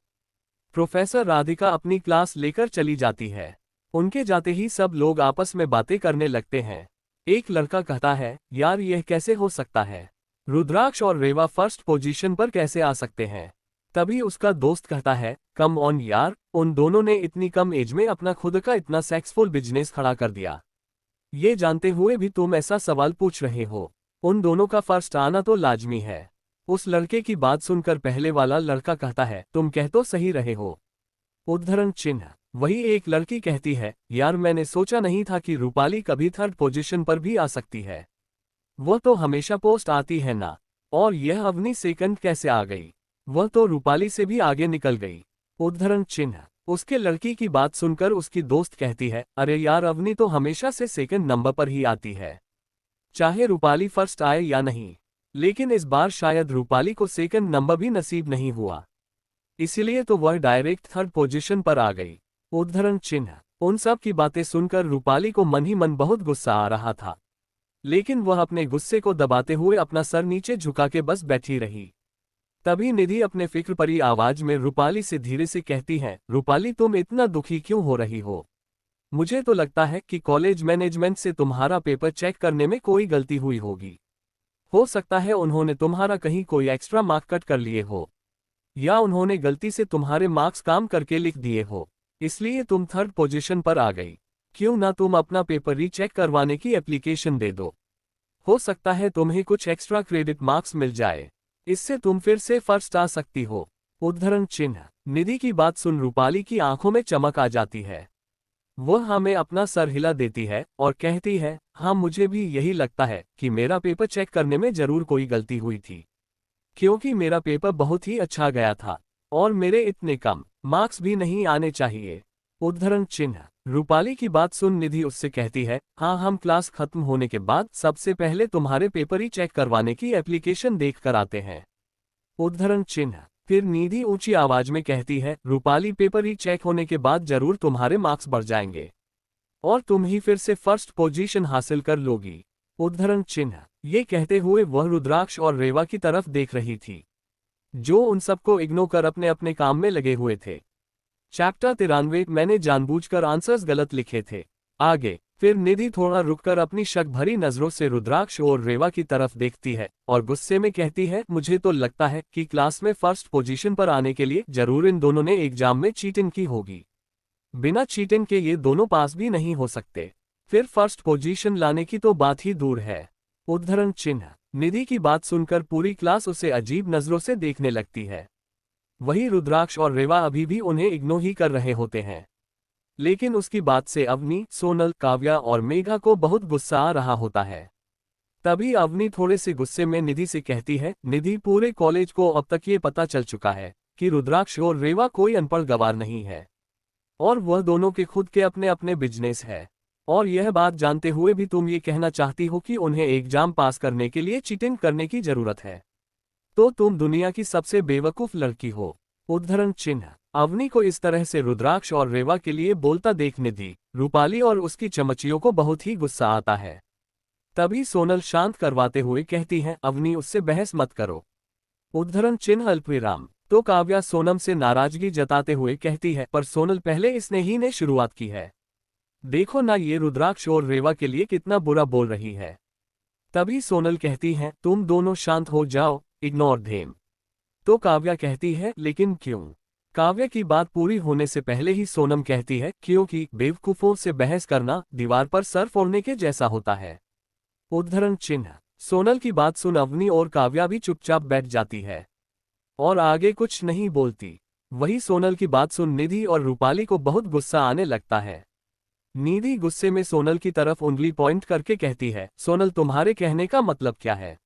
प्रोफेसर राधिका अपनी क्लास लेकर चली जाती है। उनके जाते ही सब लोग आपस में बातें करने लगते हैं। एक लड़का कहता है, यार, यह कैसे हो सकता है? रुद्राक्ष और रेवा फर्स्ट पोजीशन पर कैसे आ सकते हैं? तभी उसका दोस्त कहता है, कम ऑन यार, उन दोनों ने इतनी कम एज में अपना खुद का इतना सक्सेसफुल बिजनेस खड़ा कर दिया। ये जानते हुए भी तुम ऐसा सवाल पूछ रहे हो? उन दोनों का फर्स्ट आना तो लाजमी है। उस लड़के की बात सुनकर पहले वाला लड़का कहता है, तुम कह तो सही रहे हो। उद्धरण चिन्ह। वही एक लड़की कहती है, यार, मैंने सोचा नहीं था कि रूपाली कभी थर्ड पोजीशन पर भी आ सकती है। वह तो हमेशा पोस्ट आती है ना, और यह अवनी सेकंड कैसे आ गई? वह तो रूपाली से भी आगे निकल गई। उद्धरण चिन्ह। उसके लड़की की बात सुनकर उसकी दोस्त कहती है, अरे यार, अवनी तो हमेशा से सेकंड नंबर पर ही आती है, चाहे रूपाली फर्स्ट आए या नहीं। लेकिन इस बार शायद रूपाली को सेकंड नंबर भी नसीब नहीं हुआ, इसलिए तो वह डायरेक्ट थर्ड पोजीशन पर आ गई। उद्धरण चिन्ह। उन सब की बातें सुनकर रूपाली को मन ही मन बहुत गुस्सा आ रहा था, लेकिन वह अपने गुस्से को दबाते हुए अपना सर नीचे झुका के बस बैठी रही। तभी निधि अपने फिक्र भरी आवाज में रूपाली से धीरे से कहती है, रूपाली, तुम इतना दुखी क्यों हो रही हो? मुझे तो लगता है कि कॉलेज मैनेजमेंट से तुम्हारा पेपर चेक करने में कोई गलती हुई होगी। हो सकता है उन्होंने तुम्हारा कहीं कोई एक्स्ट्रा मार्क कट कर लिए हो, या उन्होंने गलती से तुम्हारे मार्क्स काम करके लिख दिए हो, इसलिए तुम थर्ड पोजीशन पर आ गई। क्यों ना तुम अपना पेपर रीचेक करवाने की एप्लीकेशन दे दो, हो सकता है तुम्हें कुछ एक्स्ट्रा क्रेडिट मार्क्स मिल जाए, इससे तुम फिर से फर्स्ट आ सकती हो। उद्धरण चिन्ह। निधि की बात सुन रूपाली की आंखों में चमक आ जाती है। वह हमें अपना सर हिला देती है और कहती है, हाँ मुझे भी यही लगता है कि मेरा पेपर चेक करने में जरूर कोई गलती हुई थी, क्योंकि मेरा पेपर बहुत ही अच्छा गया था और मेरे इतने कम मार्क्स भी नहीं आने चाहिए। उद्धरण चिन्ह। रूपाली की बात सुन निधि उससे कहती है, हाँ हम क्लास खत्म होने के बाद सबसे पहले तुम्हारे पेपर ही चेक करवाने की एप्लीकेशन देख कर आते हैं। उद्धरण चिन्ह। फिर निधि ऊंची आवाज में कहती है, रूपाली पेपर ही चेक होने के बाद जरूर तुम्हारे मार्क्स बढ़ जाएंगे और तुम ही फिर से फर्स्ट पोजीशन हासिल कर लोगी। उद्धरण चिन्ह। ये कहते हुए वह रुद्राक्ष और रेवा की तरफ देख रही थी, जो उन सबको इग्नोर कर अपने अपने काम में लगे हुए थे। चैप्टर 93। मैंने जानबूझकर आंसर्स गलत लिखे थे। आगे। फिर निधि थोड़ा रुककर अपनी शक भरी नजरों से रुद्राक्ष और रेवा की तरफ देखती है और गुस्से में कहती है, मुझे तो लगता है कि क्लास में फर्स्ट पोजीशन पर आने के लिए जरूर इन दोनों ने एग्जाम में चीटिंग की होगी। बिना चीटिंग के ये दोनों पास भी नहीं हो सकते, फिर फर्स्ट पोजीशन लाने की तो बात ही दूर है। उद्धरण चिन्ह। निधि की बात सुनकर पूरी क्लास उसे अजीब नजरों से देखने लगती है। वही रुद्राक्ष और रेवा अभी भी उन्हें इग्नोर ही कर रहे होते हैं, लेकिन उसकी बात से अवनी, सोनल, काव्या और मेघा को बहुत गुस्सा आ रहा होता है। तभी अवनी थोड़े से गुस्से में निधि से कहती है, निधि पूरे कॉलेज को अब तक ये पता चल चुका है कि रुद्राक्ष और रेवा कोई अनपढ़ गवार नहीं है और वह दोनों के खुद के अपने अपने बिजनेस है, और यह बात जानते हुए भी तुम ये कहना चाहती हो कि उन्हें एग्जाम पास करने के लिए चीटिंग करने की जरूरत है, तो तुम दुनिया की सबसे बेवकूफ लड़की हो। उद्धरण चिन्ह। अवनी को इस तरह से रुद्राक्ष और रेवा के लिए बोलता देख निधि, रूपाली और उसकी चमचियों को बहुत ही गुस्सा आता है। तभी सोनल शांत करवाते हुए कहती है, अवनी उससे बहस मत करो। उद्धरण चिन्ह अल्पविराम। तो काव्या सोनम से नाराजगी जताते हुए कहती है, पर सोनल पहले इसने ही ने शुरुआत की है, देखो ना ये रुद्राक्ष और रेवा के लिए कितना बुरा बोल रही है। तभी सोनल कहती है, तुम दोनों शांत हो जाओ, इग्नोर देम। तो काव्या कहती है, लेकिन क्यों? काव्या की बात पूरी होने से पहले ही सोनम कहती है, क्योंकि बेवकूफों से बहस करना दीवार पर सर फोड़ने के जैसा होता है। उद्धरण चिन्ह। सोनल की बात सुन अवनी और काव्या भी चुपचाप बैठ जाती है और आगे कुछ नहीं बोलती। वही सोनल की बात सुन निधि और रूपाली को बहुत गुस्सा आने लगता है। निधि गुस्से में सोनल की तरफ उंगली पॉइंट करके कहती है, सोनल तुम्हारे कहने का मतलब क्या है?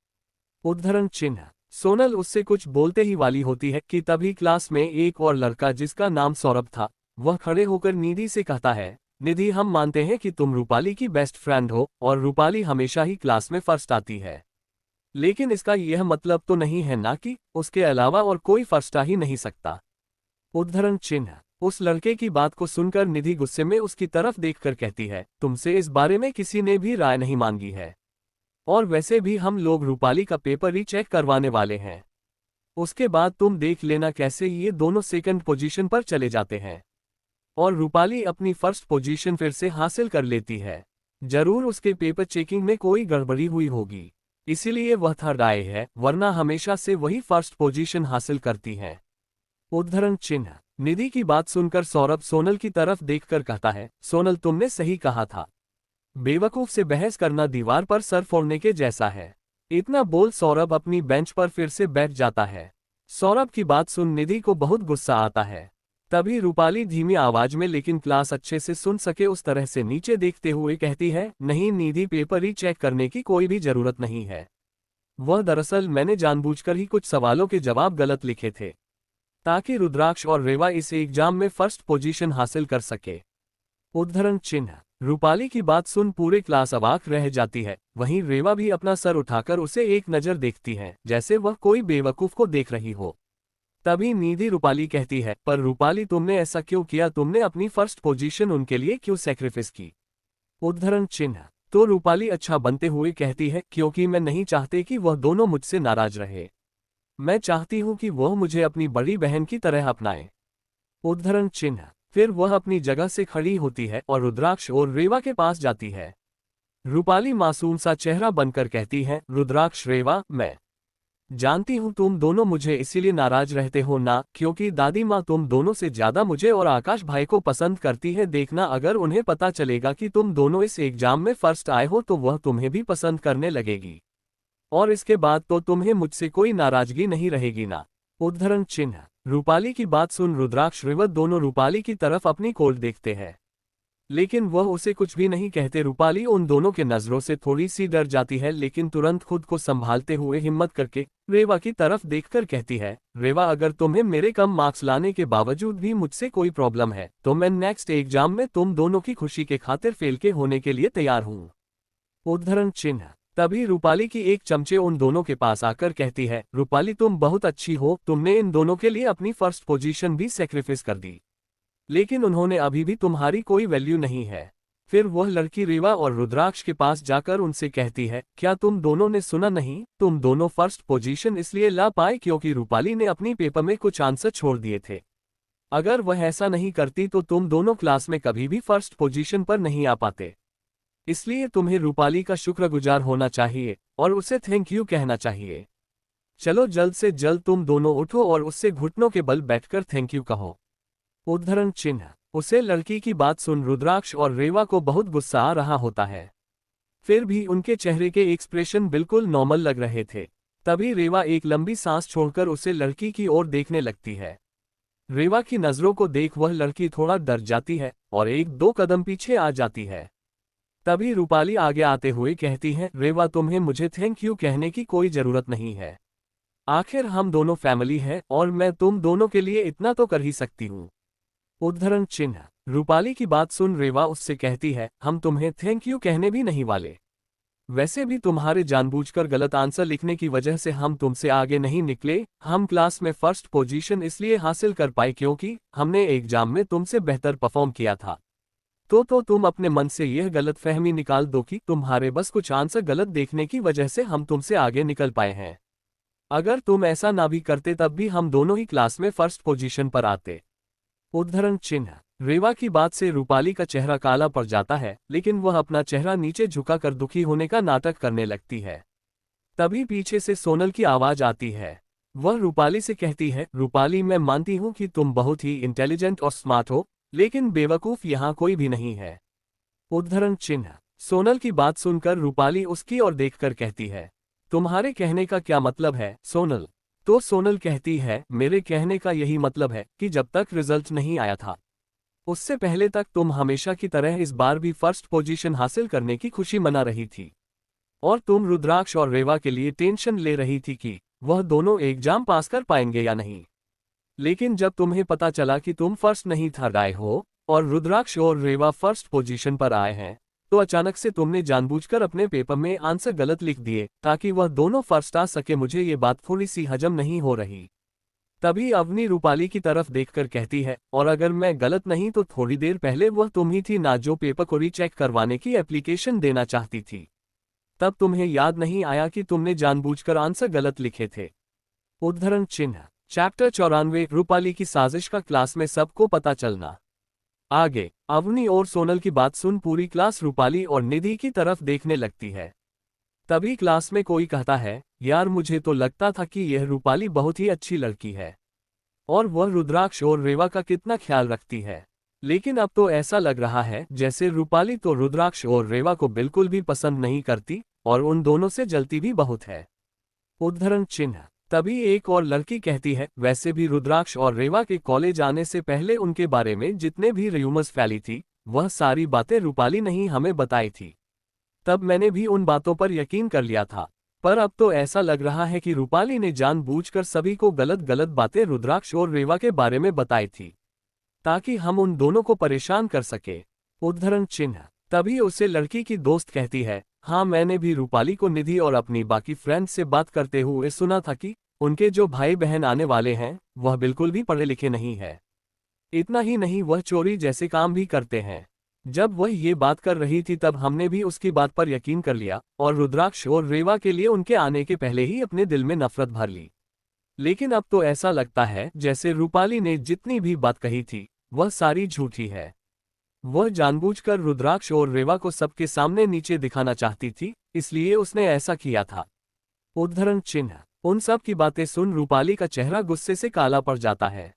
उद्धरण चिन्ह। सोनल उससे कुछ बोलते ही वाली होती है कि तभी क्लास में एक और लड़का जिसका नाम सौरभ था, वह खड़े होकर निधि से कहता है, निधि हम मानते हैं कि तुम रूपाली की बेस्ट फ्रेंड हो और रूपाली हमेशा ही क्लास में फर्स्ट आती है, लेकिन इसका यह मतलब तो नहीं है ना कि उसके अलावा और कोई फर्स्ट आ ही नहीं सकता। उद्धरण चिन्ह। उस लड़के की बात को सुनकर निधि गुस्से में उसकी तरफ देखकर कहती है, तुमसे इस बारे में किसी ने भी राय नहीं मांगी है, और वैसे भी हम लोग रूपाली का पेपर ही चेक करवाने वाले हैं, उसके बाद तुम देख लेना कैसे ये दोनों सेकंड पोजीशन पर चले जाते हैं और रूपाली अपनी फर्स्ट पोजीशन फिर से हासिल कर लेती है। जरूर उसके पेपर चेकिंग में कोई गड़बड़ी हुई होगी, इसीलिए वह थर्ड आए है, वरना हमेशा से वही फर्स्ट पोजीशन हासिल करती है। उद्धरण चिन्ह। निधि की बात सुनकर सौरभ सोनल की तरफ देखकर कहता है, सोनल तुमने सही कहा था, बेवकूफ से बहस करना दीवार पर सर फोड़ने के जैसा है। इतना बोल सौरभ अपनी बेंच पर फिर से बैठ जाता है। सौरभ की बात सुन निधि को बहुत गुस्सा आता है। तभी रूपाली धीमी आवाज में लेकिन क्लास अच्छे से सुन सके उस तरह से नीचे देखते हुए कहती है, नहीं निधि पेपर ही चेक करने की कोई भी जरूरत नहीं है, वह दरअसल मैंने जानबूझकर ही कुछ सवालों के जवाब गलत लिखे थे ताकि रुद्राक्ष और रेवा इस एग्जाम में फर्स्ट पोजीशन हासिल कर सके। उद्धरण चिन्ह। रूपाली की बात सुन पूरे क्लास अवाक रह जाती है, वहीं रेवा भी अपना सर उठाकर उसे एक नजर देखती है जैसे वह कोई बेवकूफ को देख रही हो। तभी निधि रूपाली कहती है, पर रूपाली तुमने ऐसा क्यों किया, तुमने अपनी फर्स्ट पोजीशन उनके लिए क्यों सैक्रिफाइस की? उद्धरण चिन्ह। तो रूपाली अच्छा बनते हुए कहती है, क्योंकि मैं नहीं चाहती कि वह दोनों मुझसे नाराज रहे, मैं चाहती हूं कि वह मुझे अपनी बड़ी बहन की तरह अपनाए। उद्धरण चिन्ह। फिर वह अपनी जगह से खड़ी होती है और रुद्राक्ष और रेवा के पास जाती है। रूपाली मासूम सा चेहरा बनकर कहती है, रुद्राक्ष रेवा, मैं जानती हूँ तुम दोनों मुझे इसीलिए नाराज रहते हो ना, क्योंकि दादी माँ तुम दोनों से ज्यादा मुझे और आकाश भाई को पसंद करती है। देखना, अगर उन्हें पता चलेगा कि तुम दोनों इस एग्जाम में फर्स्ट आए हो तो वह तुम्हें भी पसंद करने लगेगी, और इसके बाद तो तुम्हें मुझसे कोई नाराजगी नहीं रहेगी ना। उद्धरण चिन्ह। रूपाली की बात सुन रुद्राक्ष रेवा दोनों रूपाली की तरफ अपनी कोल देखते हैं, लेकिन वह उसे कुछ भी नहीं कहते। रूपाली उन दोनों के नजरों से थोड़ी सी डर जाती है, लेकिन तुरंत खुद को संभालते हुए हिम्मत करके रेवा की तरफ देखकर कहती है, रेवा, अगर तुम्हें मेरे कम मार्क्स लाने के बावजूद भी मुझसे कोई प्रॉब्लम है तो मैं नेक्स्ट एग्जाम में तुम दोनों की खुशी के खातिर फेल के होने के लिए तैयार हूँ। उद्धरण चिन्ह। तभी रूपाली की एक चमचे उन दोनों के पास आकर कहती है, रूपाली तुम बहुत अच्छी हो, तुमने इन दोनों के लिए अपनी फर्स्ट पोजीशन भी सेक्रीफाइस कर दी, लेकिन उन्होंने अभी भी तुम्हारी कोई वैल्यू नहीं है। फिर वह लड़की रेवा और रुद्राक्ष के पास जाकर उनसे कहती है, क्या तुम दोनों ने सुना नहीं, तुम दोनों फर्स्ट पोजीशन इसलिए ला पाए क्योंकि रूपाली ने अपनी पेपर में कुछ आंसर छोड़ दिए थे। अगर वह ऐसा नहीं करती तो तुम दोनों क्लास में कभी भी फर्स्ट पोजीशन पर नहीं आ पाते। इसलिए तुम्हें रूपाली का शुक्रगुजार होना चाहिए और उसे थैंक यू कहना चाहिए। चलो जल्द से जल्द तुम दोनों उठो और उससे घुटनों के बल बैठकर थैंक यू कहो। उद्धरण चिन्ह। उसे लड़की की बात सुन रुद्राक्ष और रेवा को बहुत गुस्सा आ रहा होता है, फिर भी उनके चेहरे के एक्सप्रेशन बिल्कुल नॉर्मल लग रहे थे। तभी रेवा एक लंबी सांस छोड़कर उसे लड़की की ओर देखने लगती है। रेवा की नजरों को देख वह लड़की थोड़ा डर जाती है और एक दो कदम पीछे आ जाती है। तभी रूपाली आगे आते हुए कहती है, रेवा, तुम्हें मुझे थैंक यू कहने की कोई जरूरत नहीं है, आखिर हम दोनों फैमिली है और मैं तुम दोनों के लिए इतना तो कर ही सकती हूँ। उद्धरण चिन्ह। रूपाली की बात सुन रेवा उससे कहती है, हम तुम्हें थैंक यू कहने भी नहीं वाले। वैसे भी तुम्हारे जानबूझकर गलत आंसर लिखने की वजह से हम तुमसे आगे नहीं निकले। हम क्लास में फर्स्ट पोजीशन इसलिए हासिल कर पाए क्योंकि हमने एग्जाम में तुमसे बेहतर परफॉर्म किया था। तो तुम अपने मन से यह गलतफहमी निकाल दो कि तुम्हारे बस कुछ आंसर गलत देखने की वजह से हम तुमसे आगे निकल पाए हैं। अगर तुम ऐसा ना भी करते तब भी हम दोनों ही क्लास में फर्स्ट पोजीशन पर आते। उद्धरण चिन्ह। रेवा की बात से रूपाली का चेहरा काला पड़ जाता है, लेकिन वह अपना चेहरा नीचे झुकाकर दुखी होने का नाटक करने लगती है। तभी पीछे से सोनल की आवाज आती है। वह रूपाली से कहती है, रूपाली, मैं मानती हूँ कि तुम बहुत ही इंटेलिजेंट और स्मार्ट हो, लेकिन बेवकूफ यहाँ कोई भी नहीं है। उद्धरण चिन्ह। सोनल की बात सुनकर रूपाली उसकी ओर देखकर कहती है, तुम्हारे कहने का क्या मतलब है सोनल? तो सोनल कहती है, मेरे कहने का यही मतलब है कि जब तक रिजल्ट नहीं आया था उससे पहले तक तुम हमेशा की तरह इस बार भी फर्स्ट पोजीशन हासिल करने की खुशी मना रही थी, और तुम रुद्राक्ष और रेवा के लिए टेंशन ले रही थी कि वह दोनों एग्जाम पास कर पाएंगे या नहीं। लेकिन जब तुम्हें पता चला कि तुम फर्स्ट नहीं थर्ड आए हो और रुद्राक्ष और रेवा फर्स्ट पोजीशन पर आए हैं, तो अचानक से तुमने जानबूझकर अपने पेपर में आंसर गलत लिख दिए ताकि वह दोनों फर्स्ट आ सके। मुझे ये बात थोड़ी सी हजम नहीं हो रही। तभी अवनी रूपाली की तरफ देखकर कहती है, और अगर मैं गलत नहीं तो थोड़ी देर पहले वह तुम ही थी ना जो पेपर को रीचेक करवाने की एप्लीकेशन देना चाहती थी। तब तुम्हें याद नहीं आया कि तुमने जानबूझकर आंसर गलत लिखे थे। उद्धरण चिन्ह। चैप्टर 94 रूपाली की साजिश का क्लास में सबको पता चलना। आगे अवनी और सोनल की बात सुन पूरी क्लास रूपाली और निधि की तरफ देखने लगती है। तभी क्लास में कोई कहता है, यार, मुझे तो लगता था कि यह रूपाली बहुत ही अच्छी लड़की है और वह रुद्राक्ष और रेवा का कितना ख्याल रखती है, लेकिन अब तो ऐसा लग रहा है जैसे रूपाली तो रुद्राक्ष और रेवा को बिल्कुल भी पसंद नहीं करती और उन दोनों से जलती भी बहुत है। उद्धरण चिन्ह। तभी एक और लड़की कहती है, वैसे भी रुद्राक्ष और रेवा के कॉलेज आने से पहले उनके बारे में जितने भी र्यूमर्स फैली थी वह सारी बातें रूपाली ने ही हमें बताई थी। तब मैंने भी उन बातों पर यकीन कर लिया था, पर अब तो ऐसा लग रहा है कि रूपाली ने जानबूझकर सभी को गलत गलत बातें रुद्राक्ष और रेवा के बारे में बताई थी ताकि हम उन दोनों को परेशान कर सके। उद्धरण चिन्ह। तभी उसे लड़की की दोस्त कहती है, हाँ, मैंने भी रूपाली को निधि और अपनी बाकी फ्रेंड्स से बात करते हुए सुना था कि उनके जो भाई बहन आने वाले हैं वह बिल्कुल भी पढ़े लिखे नहीं है। इतना ही नहीं, वह चोरी जैसे काम भी करते हैं। जब वह ये बात कर रही थी तब हमने भी उसकी बात पर यकीन कर लिया और रुद्राक्ष और रेवा के लिए उनके आने के पहले ही अपने दिल में नफरत भर ली। लेकिन अब तो ऐसा लगता है जैसे रूपाली ने जितनी भी बात कही थी वह सारी झूठी है। वह जानबूझकर रुद्राक्ष और रेवा को सबके सामने नीचे दिखाना चाहती थी, इसलिए उसने ऐसा किया था। उद्धरण चिन्ह। उन सब की बातें सुन रूपाली का चेहरा गुस्से से काला पड़ जाता है।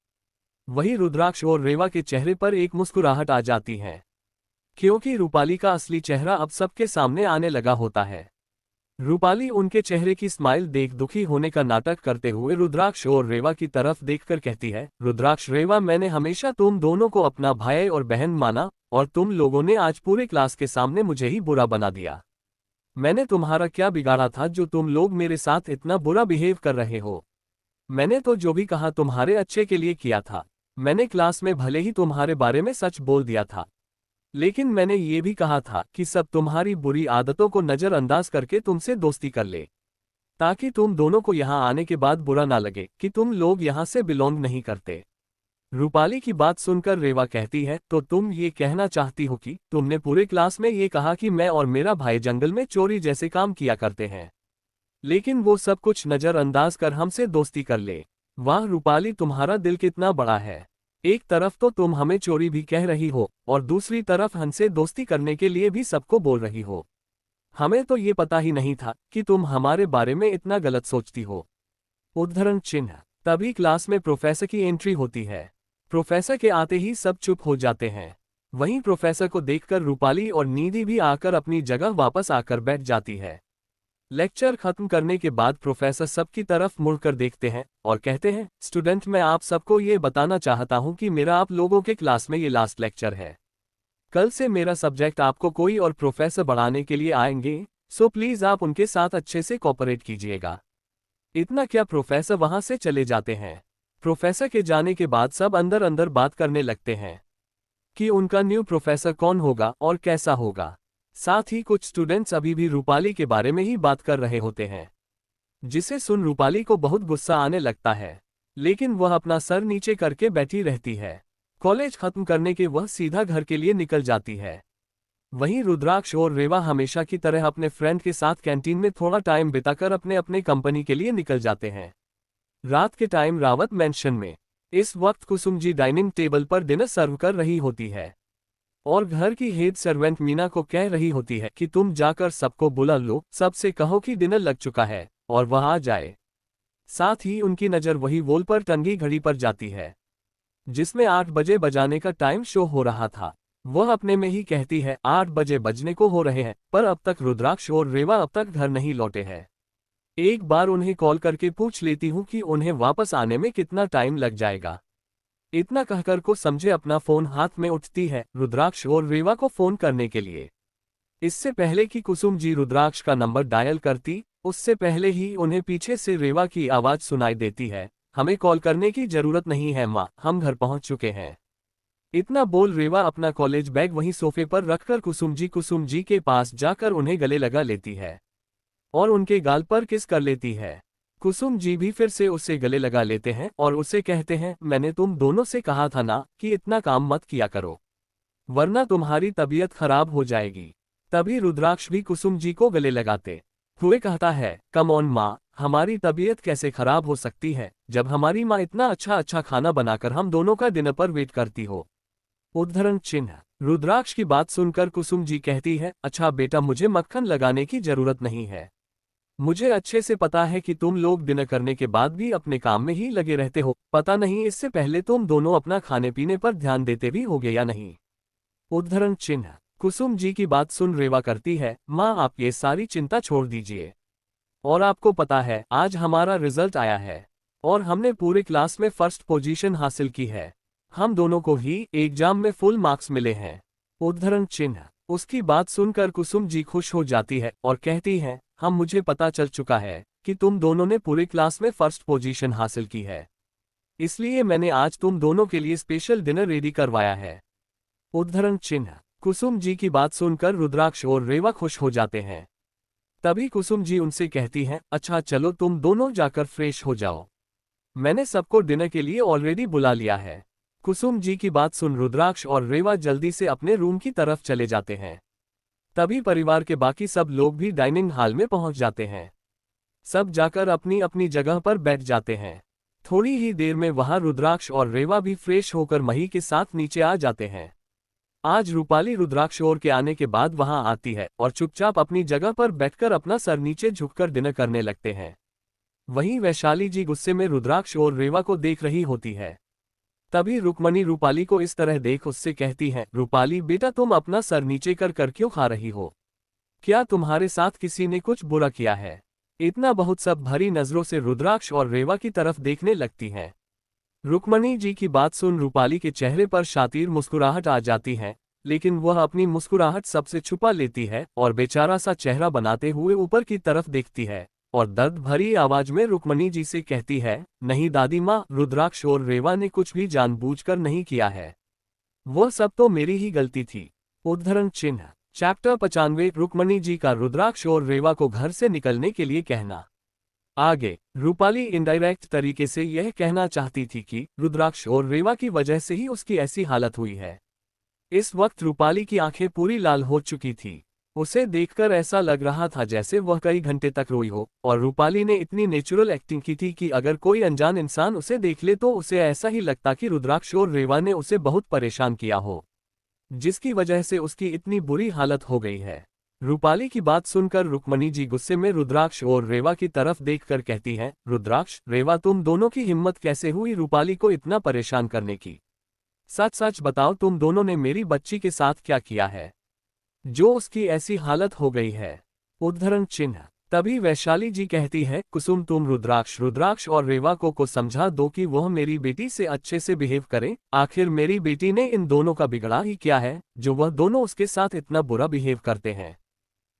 वही रुद्राक्ष और रेवा के चेहरे पर एक मुस्कुराहट आ जाती है, क्योंकि रूपाली का असली चेहरा अब सबके सामने आने लगा होता है। रूपाली उनके चेहरे की स्माइल देख दुखी होने का नाटक करते हुए रुद्राक्ष और रेवा की तरफ देखकर कहती है, रुद्राक्ष रेवा, मैंने हमेशा तुम दोनों को अपना भाई और बहन माना, और तुम लोगों ने आज पूरे क्लास के सामने मुझे ही बुरा बना दिया। मैंने तुम्हारा क्या बिगाड़ा था जो तुम लोग मेरे साथ इतना बुरा बिहेव कर रहे हो? मैंने तो जो भी कहा तुम्हारे अच्छे के लिए किया था। मैंने क्लास में भले ही तुम्हारे बारे में सच बोल दिया था, लेकिन मैंने ये भी कहा था कि सब तुम्हारी बुरी आदतों को नज़रअंदाज करके तुमसे दोस्ती कर ले, ताकि तुम दोनों को यहाँ आने के बाद बुरा ना लगे कि तुम लोग यहाँ से बिलोंग नहीं करते। रूपाली की बात सुनकर रेवा कहती है, तो तुम ये कहना चाहती हो कि तुमने पूरे क्लास में ये कहा कि मैं और मेरा भाई जंगल में चोरी जैसे काम किया करते हैं, लेकिन वो सब कुछ नज़रअंदाज कर हमसे दोस्ती कर ले। वाह रूपाली, तुम्हारा दिल कितना बड़ा है। एक तरफ तो तुम हमें चोरी भी कह रही हो और दूसरी तरफ हमसे दोस्ती करने के लिए भी सबको बोल रही हो। हमें तो ये पता ही नहीं था कि तुम हमारे बारे में इतना गलत सोचती हो। उद्धरण चिन्ह। तभी क्लास में प्रोफेसर की एंट्री होती है। प्रोफेसर के आते ही सब चुप हो जाते हैं। वहीं प्रोफेसर को देखकर रूपाली और निधि भी आकर अपनी जगह वापस आकर बैठ जाती है। लेक्चर खत्म करने के बाद प्रोफेसर सबकी तरफ मुड़कर देखते हैं और कहते हैं, स्टूडेंट, मैं आप सबको ये बताना चाहता हूँ कि मेरा आप लोगों के क्लास में ये लास्ट लेक्चर है। कल से मेरा सब्जेक्ट आपको कोई और प्रोफेसर बढ़ाने के लिए आएंगे, सो प्लीज़ आप उनके साथ अच्छे से कोऑपरेट कीजिएगा। इतना क्या, प्रोफेसर वहाँ से चले जाते हैं। प्रोफेसर के जाने के बाद सब अंदर अंदर बात करने लगते हैं कि उनका न्यू प्रोफेसर कौन होगा और कैसा होगा। साथ ही कुछ स्टूडेंट्स अभी भी रूपाली के बारे में ही बात कर रहे होते हैं, जिसे सुन रूपाली को बहुत गुस्सा आने लगता है, लेकिन वह अपना सर नीचे करके बैठी रहती है। कॉलेज खत्म करने के वह सीधा घर के लिए निकल जाती है। वहीं रुद्राक्ष और रेवा हमेशा की तरह अपने फ्रेंड के साथ कैंटीन में थोड़ा टाइम बिताकर अपने अपने कंपनी के लिए निकल जाते हैं। रात के टाइम रावत मैंशन में इस वक्त कुसुम जी डाइनिंग टेबल पर डिनर सर्व कर रही होती है और घर की हेड सर्वेंट मीना को कह रही होती है कि तुम जाकर सबको बुला लो, सबसे कहो कि डिनर लग चुका है और वह आ जाए। साथ ही उनकी नज़र वही वॉल पर टंगी घड़ी पर जाती है, जिसमें 8 बजे बजाने का टाइम शो हो रहा था। वह अपने में ही कहती है, 8 बजे बजने को हो रहे हैं, पर अब तक रुद्राक्ष और रेवा अब तक घर नहीं लौटे हैं। एक बार उन्हें कॉल करके पूछ लेती हूँ कि उन्हें वापस आने में कितना टाइम लग जाएगा। इतना कहकर को समझे अपना फोन हाथ में उठती है रुद्राक्ष और रेवा को फोन करने के लिए। इससे पहले कि कुसुम जी रुद्राक्ष का नंबर डायल करती, उससे पहले ही उन्हें पीछे से रेवा की आवाज सुनाई देती है, हमें कॉल करने की जरूरत नहीं है माँ, हम घर पहुंच चुके हैं। इतना बोल रेवा अपना कॉलेज बैग वहीं सोफे पर रखकर कुसुम जी के पास जाकर उन्हें गले लगा लेती है और उनके गाल पर किस कर लेती है। कुसुम जी भी फिर से उससे गले लगा लेते हैं और उसे कहते हैं, मैंने तुम दोनों से कहा था ना कि इतना काम मत किया करो, वरना तुम्हारी तबीयत खराब हो जाएगी। तभी रुद्राक्ष भी कुसुम जी को गले लगाते हुए कहता है, कम ऑन माँ, हमारी तबीयत कैसे खराब हो सकती है जब हमारी माँ इतना अच्छा खाना बनाकर हम दोनों का डिनर पर वेट करती हो। उद्धरण चिन्ह। रुद्राक्ष की बात सुनकर कुसुम जी कहती है, अच्छा बेटा, मुझे मक्खन लगाने की जरूरत नहीं है। मुझे अच्छे से पता है कि तुम लोग डिनर करने के बाद भी अपने काम में ही लगे रहते हो। पता नहीं इससे पहले तुम दोनों अपना खाने पीने पर ध्यान देते भी होगे या नहीं। उद्धरण चिन्ह। कुसुम जी की बात सुन रेवा करती है, माँ आप ये सारी चिंता छोड़ दीजिए, और आपको पता है आज हमारा रिजल्ट आया है और हमने पूरे क्लास में फर्स्ट पोजीशन हासिल की है। हम दोनों को ही एग्जाम में फुल मार्क्स मिले हैं। उद्धरण चिन्ह। उसकी बात सुनकर कुसुम जी खुश हो जाती है और कहती है, हम मुझे पता चल चुका है कि तुम दोनों ने पूरे क्लास में फर्स्ट पोजीशन हासिल की है, इसलिए मैंने आज तुम दोनों के लिए स्पेशल डिनर रेडी करवाया है। उद्धरण चिन्ह। कुसुम जी की बात सुनकर रुद्राक्ष और रेवा खुश हो जाते हैं। तभी कुसुम जी उनसे कहती हैं, अच्छा चलो तुम दोनों जाकर फ्रेश हो जाओ, मैंने सबको डिनर के लिए ऑलरेडी बुला लिया है। कुसुम जी की बात सुन रुद्राक्ष और रेवा जल्दी से अपने रूम की तरफ चले जाते हैं। तभी परिवार के बाकी सब लोग भी डाइनिंग हॉल में पहुंच जाते हैं। सब जाकर अपनी अपनी जगह पर बैठ जाते हैं। थोड़ी ही देर में वहां रुद्राक्ष और रेवा भी फ्रेश होकर मही के साथ नीचे आ जाते हैं। आज रूपाली रुद्राक्ष और के आने के बाद वहां आती है और चुपचाप अपनी जगह पर बैठकर अपना सर नीचे झुककर डिनर करने लगते हैं। वहीं वैशाली जी गुस्से में रुद्राक्ष और रेवा को देख रही होती है। तभी रुक्मणी रूपाली को इस तरह देख उससे कहती है, रूपाली बेटा तुम अपना सर नीचे कर क्यों खा रही हो? क्या तुम्हारे साथ किसी ने कुछ बुरा किया है? इतना बहुत सब भरी नजरों से रुद्राक्ष और रेवा की तरफ देखने लगती हैं। रुक्मणी जी की बात सुन रूपाली के चेहरे पर शातिर मुस्कुराहट आ जाती है, लेकिन वह अपनी मुस्कुराहट सबसे छुपा लेती है और बेचारा सा चेहरा बनाते हुए ऊपर की तरफ देखती है और दर्द भरी आवाज में रुक्मणी जी से कहती है, नहीं दादी माँ, रुद्राक्ष और रेवा ने कुछ भी जानबूझकर नहीं किया है। वह सब तो मेरी ही गलती थी। उद्धरण चिन्ह। चैप्टर 95। रुक्मणी जी का रुद्राक्ष और रेवा को घर से निकलने के लिए कहना। आगे रूपाली इनडायरेक्ट तरीके से यह कहना चाहती थी कि रुद्राक्ष और रेवा की वजह से ही उसकी ऐसी हालत हुई है। इस वक्त रूपाली की आंखें पूरी लाल हो चुकी थी। उसे देखकर ऐसा लग रहा था जैसे वह कई घंटे तक रोई हो, और रूपाली ने इतनी नेचुरल एक्टिंग की थी कि अगर कोई अनजान इंसान उसे देख ले तो उसे ऐसा ही लगता कि रुद्राक्ष और रेवा ने उसे बहुत परेशान किया हो, जिसकी वजह से उसकी इतनी बुरी हालत हो गई है। रूपाली की बात सुनकर रुक्मणी जी गुस्से में रुद्राक्ष और रेवा की तरफ देखकर कहती हैं, रुद्राक्ष रेवा तुम दोनों की हिम्मत कैसे हुई रूपाली को इतना परेशान करने की? सच सच बताओ तुम दोनों ने मेरी बच्ची के साथ क्या किया है जो उसकी ऐसी हालत हो गई है? उद्धरण चिन्ह। तभी वैशाली जी कहती है, कुसुम तुम रुद्राक्ष और रेवा को समझा दो कि वह मेरी बेटी से अच्छे से बिहेव करे। आखिर मेरी बेटी ने इन दोनों का बिगड़ा ही क्या है जो वह दोनों उसके साथ इतना बुरा बिहेव करते हैं?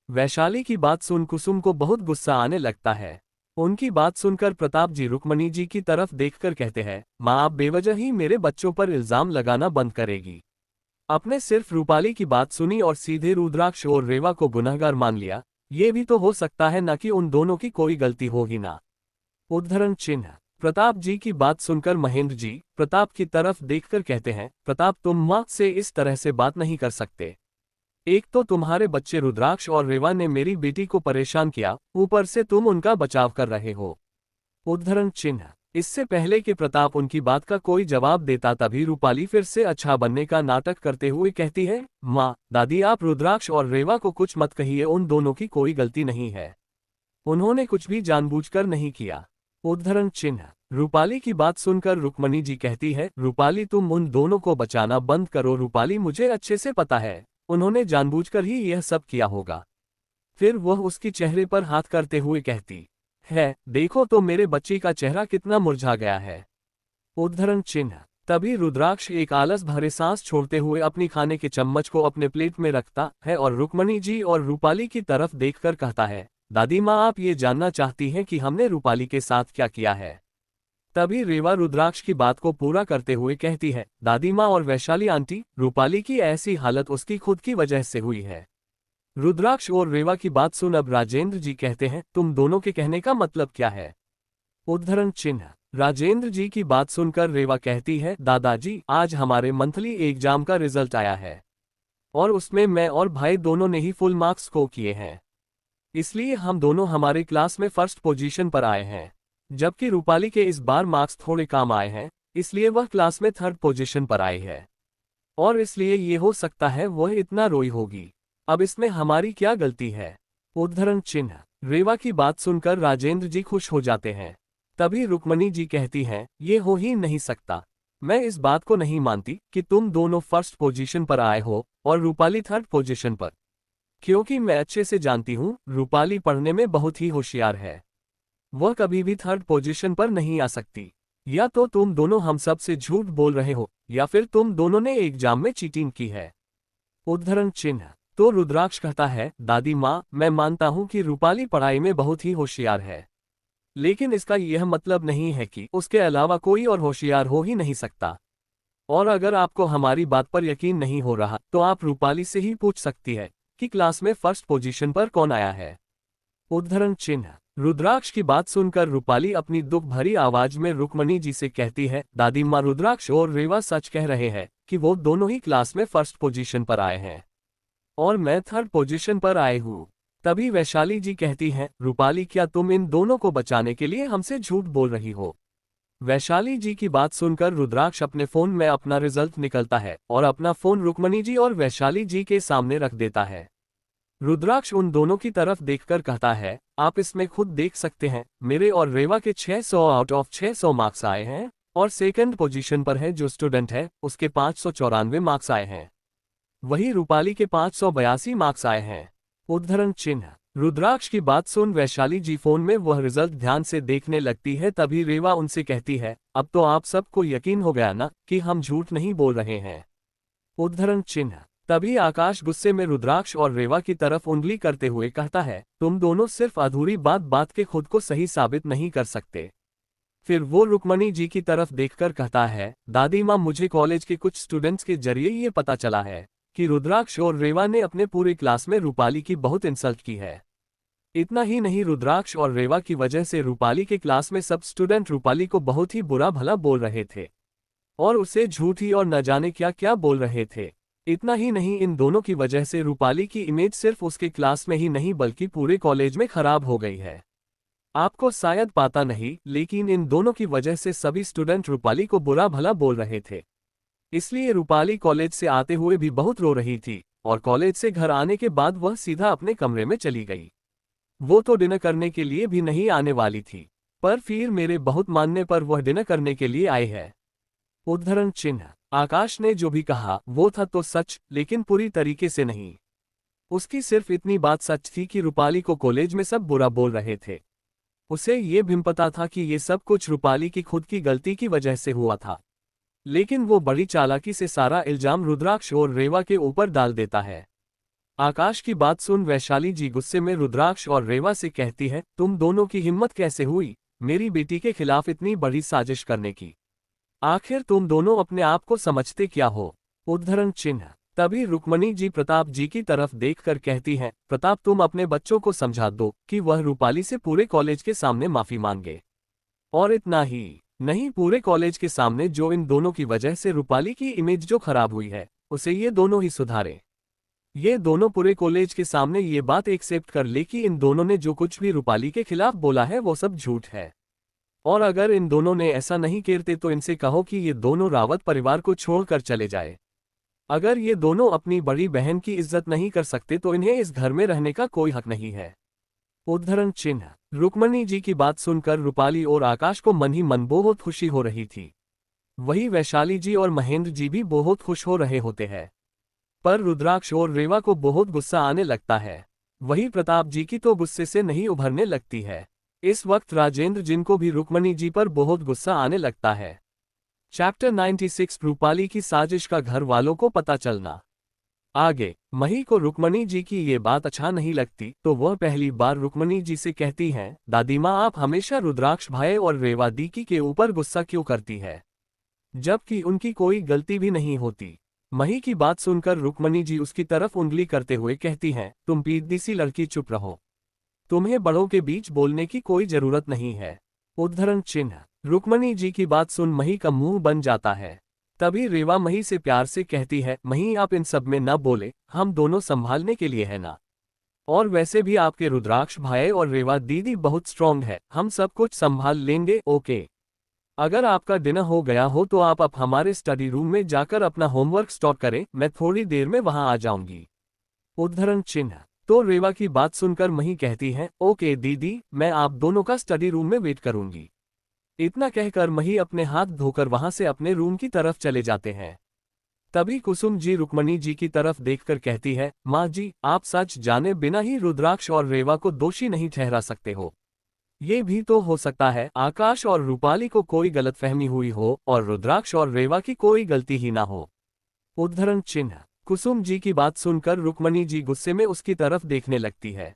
वैशाली की बात सुन कुसुम को बहुत गुस्सा आने लगता है। उनकी बात सुनकर प्रताप जी रुक्मणी जी की तरफ देखकर कहते हैं, माँ आप बेवजह ही मेरे बच्चों पर इल्जाम लगाना बंद करेगी। आपने सिर्फ रूपाली की बात सुनी और सीधे रुद्राक्ष और रेवा को गुनहगार मान लिया। ये भी तो हो सकता है ना कि उन दोनों की कोई गलती होगी ना। उद्धरण चिन्ह। प्रताप जी की बात सुनकर महेंद्र जी प्रताप की तरफ देखकर कहते हैं, प्रताप तुम माँ से इस तरह से बात नहीं कर सकते। एक तो तुम्हारे बच्चे रुद्राक्ष और रेवा ने मेरी बेटी को परेशान किया, ऊपर से तुम उनका बचाव कर रहे हो। उद्धरण चिन्ह। इससे पहले कि प्रताप उनकी बात का कोई जवाब देता तभी रूपाली फिर से अच्छा बनने का नाटक करते हुए कहती है, माँ दादी आप रुद्राक्ष और रेवा को कुछ मत कहिए, उन दोनों की कोई गलती नहीं है। उन्होंने कुछ भी जानबूझकर नहीं किया। उद्धरण चिन्ह। रूपाली की बात सुनकर रुक्मणी जी कहती है, रूपाली तुम उन दोनों को बचाना बंद करो। रूपाली मुझे अच्छे से पता है उन्होंने जानबूझकर ही यह सब किया होगा। फिर वह उसकी चेहरे पर हाथ करते हुए कहती है, देखो तो मेरे बच्ची का चेहरा कितना मुरझा गया है। उद्धरण चिन्ह। तभी रुद्राक्ष एक आलस भरे सांस छोड़ते हुए अपनी खाने के चम्मच को अपने प्लेट में रखता है और रुक्मणी जी और रूपाली की तरफ देखकर कहता है, दादी माँ आप ये जानना चाहती हैं कि हमने रूपाली के साथ क्या किया है? तभी रेवा रुद्राक्ष की बात को पूरा करते हुए कहती है, दादी माँ और वैशाली आंटी, रूपाली की ऐसी हालत उसकी खुद की वजह से हुई है। रुद्राक्ष और रेवा की बात सुन अब राजेंद्र जी कहते हैं, तुम दोनों के कहने का मतलब क्या है? उद्धरण चिन्ह। राजेंद्र जी की बात सुनकर रेवा कहती है, दादाजी आज हमारे मंथली एग्जाम का रिजल्ट आया है और उसमें मैं और भाई दोनों ने ही फुल मार्क्स स्कोर किए हैं, इसलिए हम दोनों हमारे क्लास में फर्स्ट पोजीशन पर आए हैं। जबकि रूपाली के इस बार मार्क्स थोड़े कम आए हैं, इसलिए वह क्लास में थर्ड पोजीशन पर आई है और इसलिए ये हो सकता है वह इतना रोई होगी। अब इसमें हमारी क्या गलती है? उद्धरण चिन्ह। रेवा की बात सुनकर राजेंद्र जी खुश हो जाते हैं। तभी रुक्मणी जी कहती हैं, ये हो ही नहीं सकता। मैं इस बात को नहीं मानती कि तुम दोनों फर्स्ट पोजीशन पर आए हो और रूपाली थर्ड पोजीशन पर, क्योंकि मैं अच्छे से जानती हूँ रूपाली पढ़ने में बहुत ही होशियार है। वह कभी भी थर्ड पोजीशन पर नहीं आ सकती। या तो तुम दोनों हम सब से झूठ बोल रहे हो या फिर तुम दोनों ने एग्जाम में चीटिंग की है। उद्धरण चिन्ह। तो रुद्राक्ष कहता है, दादी माँ मैं मानता हूँ कि रूपाली पढ़ाई में बहुत ही होशियार है, लेकिन इसका यह मतलब नहीं है कि उसके अलावा कोई और होशियार हो ही नहीं सकता। और अगर आपको हमारी बात पर यकीन नहीं हो रहा तो आप रूपाली से ही पूछ सकती है कि क्लास में फर्स्ट पोजीशन पर कौन आया है। उद्धरण चिन्ह। रुद्राक्ष की बात सुनकर रूपाली अपनी दुख भरी आवाज में रुक्मणी जी से कहती है, दादी माँ रुद्राक्ष और रेवा सच कह रहे हैं कि वो दोनों ही क्लास में फर्स्ट पोजीशन पर आए हैं और मैं थर्ड पोजीशन पर आई हूँ। तभी वैशाली जी कहती हैं, रूपाली क्या तुम इन दोनों को बचाने के लिए हमसे झूठ बोल रही हो? वैशाली जी की बात सुनकर रुद्राक्ष अपने फोन में अपना रिजल्ट निकलता है और अपना फोन रुक्मणी जी और वैशाली जी के सामने रख देता है। रुद्राक्ष उन दोनों की तरफ देखकर कहता है, आप इसमें खुद देख सकते हैं, मेरे और रेवा के 600 आउट ऑफ 600 मार्क्स आए हैं और सेकंड पोजीशन पर है जो स्टूडेंट है उसके 594 मार्क्स आए हैं। वही रूपाली के 582 मार्क्स आए हैं। उद्धरण चिन्ह। रुद्राक्ष की बात सुन वैशाली जी फोन में वह रिजल्ट ध्यान से देखने लगती है। तभी रेवा उनसे कहती है, अब तो आप सबको यकीन हो गया ना कि हम झूठ नहीं बोल रहे हैं। उद्धरण चिन्ह। तभी आकाश गुस्से में रुद्राक्ष और रेवा की तरफ उंगली करते हुए कहता है, तुम दोनों सिर्फ अधूरी बात के खुद को सही साबित नहीं कर सकते। फिर वो रुक्मणी जी की तरफ देखकर कहता है, दादी माँ, मुझे कॉलेज के कुछ स्टूडेंट्स के जरिए ये पता चला है कि रुद्राक्ष और रेवा ने अपने पूरे क्लास में रूपाली की बहुत इंसल्ट की है। इतना ही नहीं, रुद्राक्ष और रेवा की वजह से रूपाली के क्लास में सब स्टूडेंट रूपाली को बहुत ही बुरा भला बोल रहे थे और उसे झूठी और न जाने क्या क्या बोल रहे थे। इतना ही नहीं, इन दोनों की वजह से रूपाली की इमेज सिर्फ उसके क्लास में ही नहीं बल्कि पूरे कॉलेज में खराब हो गई है। आपको शायद पता नहीं, लेकिन इन दोनों की वजह से सभी स्टूडेंट रूपाली को बुरा भला बोल रहे थे। इसलिए रूपाली कॉलेज से आते हुए भी बहुत रो रही थी और कॉलेज से घर आने के बाद वह सीधा अपने कमरे में चली गई। वो तो डिनर करने के लिए भी नहीं आने वाली थी, पर फिर मेरे बहुत मानने पर वह डिनर करने के लिए आई है। उद्धरण चिन्ह। आकाश ने जो भी कहा वो था तो सच, लेकिन पूरी तरीके से नहीं। उसकी सिर्फ इतनी बात सच थी कि रूपाली को कॉलेज में सब बुरा बोल रहे थे। उसे ये भी पता था कि ये सब कुछ रूपाली की खुद की गलती की वजह से हुआ था, लेकिन वो बड़ी चालाकी से सारा इल्जाम रुद्राक्ष और रेवा के ऊपर डाल देता है। आकाश की बात सुन वैशाली जी गुस्से में रुद्राक्ष और रेवा से कहती है, तुम दोनों की हिम्मत कैसे हुई मेरी बेटी के खिलाफ इतनी बड़ी साजिश करने की? आखिर तुम दोनों अपने आप को समझते क्या हो? उद्धरण चिन्ह। तभी रुक्मणी जी प्रताप जी की तरफ देखकर कहती हैं, प्रताप, तुम अपने बच्चों को समझा दो कि वह रूपाली से पूरे कॉलेज के सामने माफी मांगे। और इतना ही नहीं, पूरे कॉलेज के सामने जो इन दोनों की वजह से रूपाली की इमेज जो खराब हुई है उसे ये दोनों ही सुधारे। ये दोनों पूरे कॉलेज के सामने ये बात एक्सेप्ट कर ले कि इन दोनों ने जो कुछ भी रूपाली के खिलाफ बोला है वो सब झूठ है। और अगर इन दोनों ने ऐसा नहीं करते तो इनसे कहो कि ये दोनों रावत परिवार को छोड़कर चले जाए। अगर ये दोनों अपनी बड़ी बहन की इज्जत नहीं कर सकते तो इन्हें इस घर में रहने का कोई हक नहीं है। उद्धरण चिन्ह। रुक्मणी जी की बात सुनकर रूपाली और आकाश को मन ही मन बहुत खुशी हो रही थी। वही वैशाली जी और महेंद्र जी भी बहुत खुश हो रहे होते हैं, पर रुद्राक्ष और रेवा को बहुत गुस्सा आने लगता है। वही प्रताप जी की तो गुस्से से नहीं उभरने लगती है। इस वक्त राजेंद्र जिनको भी रुक्मणी जी पर बहुत गुस्सा आने लगता है। चैप्टर 96 रूपाली की साजिश का घर वालों को पता चलना। आगे मही को रुक्मणी जी की ये बात अच्छा नहीं लगती तो वह पहली बार रुक्मणी जी से कहती हैं, दादी माँ, आप हमेशा रुद्राक्ष भाई और रेवा दीदी के ऊपर गुस्सा क्यों करती है, जबकि उनकी कोई गलती भी नहीं होती। मही की बात सुनकर रुक्मणी जी उसकी तरफ उंगली करते हुए कहती हैं, तुम पीदी सी लड़की, चुप रहो, तुम्हें बड़ों के बीच बोलने की कोई जरूरत नहीं है। उद्धरण चिन्ह। रुक्मणी जी की बात सुन मही का मुंह बन जाता है। तभी रेवा मही से प्यार से कहती है, मही, आप इन सब में न बोले, हम दोनों संभालने के लिए है ना। और वैसे भी आपके रुद्राक्ष भाई और रेवा दीदी बहुत स्ट्रांग है, हम सब कुछ संभाल लेंगे। ओके, अगर आपका डिनर हो गया हो तो आप हमारे स्टडी रूम में जाकर अपना होमवर्क स्टार्ट करें, मैं थोड़ी देर में वहां आ जाऊंगी। उद्धरण चिन्ह। तो रेवा की बात सुनकर मही कहती है, ओके दीदी, मैं आप दोनों का स्टडी रूम में वेट करूंगी। इतना कहकर मही अपने हाथ धोकर वहां से अपने रूम की तरफ चले जाते हैं। तभी कुसुम जी रुक्मणी जी की तरफ देखकर कहती है, माँ जी, आप सच जाने बिना ही रुद्राक्ष और रेवा को दोषी नहीं ठहरा सकते हो। ये भी तो हो सकता है आकाश और रूपाली को कोई गलतफहमी हुई हो और रुद्राक्ष और रेवा की कोई गलती ही ना हो। उद्धरण चिन्ह। कुसुम जी की बात सुनकर रुक्मणी जी गुस्से में उसकी तरफ देखने लगती है।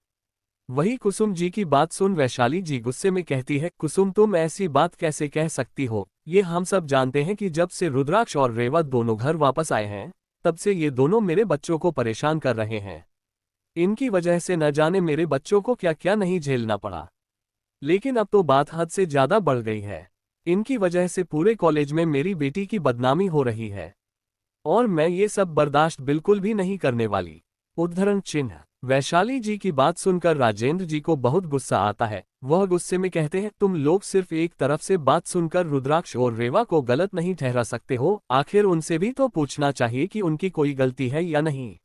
वही कुसुम जी की बात सुन वैशाली जी गुस्से में कहती है, कुसुम, तुम ऐसी बात कैसे कह सकती हो? ये हम सब जानते हैं कि जब से रुद्राक्ष और रेवा दोनों घर वापस आए हैं तब से ये दोनों मेरे बच्चों को परेशान कर रहे हैं। इनकी वजह से न जाने मेरे बच्चों को क्या क्या नहीं झेलना पड़ा। लेकिन अब तो बात हद से ज्यादा बढ़ गई है। इनकी वजह से पूरे कॉलेज में मेरी बेटी की बदनामी हो रही है और मैं ये सब बर्दाश्त बिल्कुल भी नहीं करने वाली। उद्धरण चिन्ह। वैशाली जी की बात सुनकर राजेंद्र जी को बहुत गुस्सा आता है। वह गुस्से में कहते हैं, तुम लोग सिर्फ एक तरफ से बात सुनकर रुद्राक्ष और रेवा को गलत नहीं ठहरा सकते हो, आखिर उनसे भी तो पूछना चाहिए कि उनकी कोई गलती है या नहीं।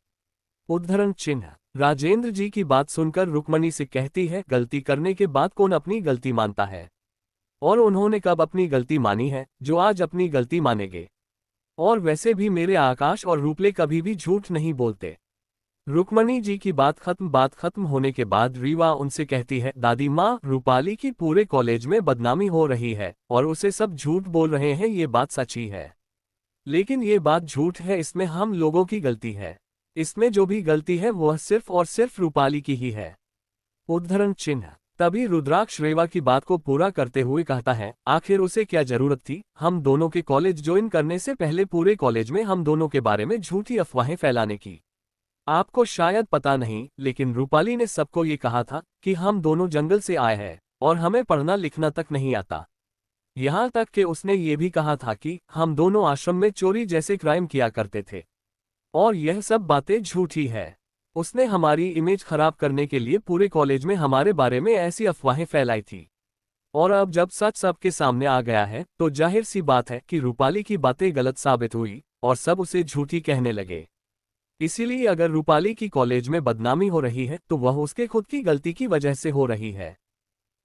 उद्धरण चिन्ह। राजेंद्र जी की बात सुनकर रुक्मणी से कहती है, गलती करने के बाद कौन अपनी गलती मानता है? और उन्होंने कब अपनी गलती मानी है, जो आज अपनी गलती मानेंगे? और वैसे भी मेरे आकाश और रूपले कभी भी झूठ नहीं बोलते। रुक्मणी जी की बात खत्म होने के बाद रीवा उनसे कहती है, दादी माँ, रूपाली की पूरे कॉलेज में बदनामी हो रही है और उसे सब झूठ बोल रहे हैं, ये बात सच्ची है। लेकिन ये बात झूठ है, इसमें हम लोगों की गलती है। इसमें जो भी गलती है वह सिर्फ और सिर्फ रूपाली की ही है। उद्धरण चिन्ह। तभी रुद्राक्ष रेवा की बात को पूरा करते हुए कहता है, आखिर उसे क्या जरूरत थी हम दोनों के कॉलेज ज्वाइन करने से पहले पूरे कॉलेज में हम दोनों के बारे में झूठी अफवाहें फैलाने की? आपको शायद पता नहीं, लेकिन रूपाली ने सबको ये कहा था कि हम दोनों जंगल से आए हैं और हमें पढ़ना लिखना तक नहीं आता। यहाँ तक कि उसने ये भी कहा था कि हम दोनों आश्रम में चोरी जैसे क्राइम किया करते थे। और यह सब बातें झूठी है। उसने हमारी इमेज खराब करने के लिए पूरे कॉलेज में हमारे बारे में ऐसी अफवाहें फैलाई थी। और अब जब सच सबके सामने आ गया है तो जाहिर सी बात है कि रूपाली की बातें गलत साबित हुई और सब उसे झूठी कहने लगे। इसीलिए अगर रूपाली की कॉलेज में बदनामी हो रही है तो वह उसके खुद की गलती की वजह से हो रही है।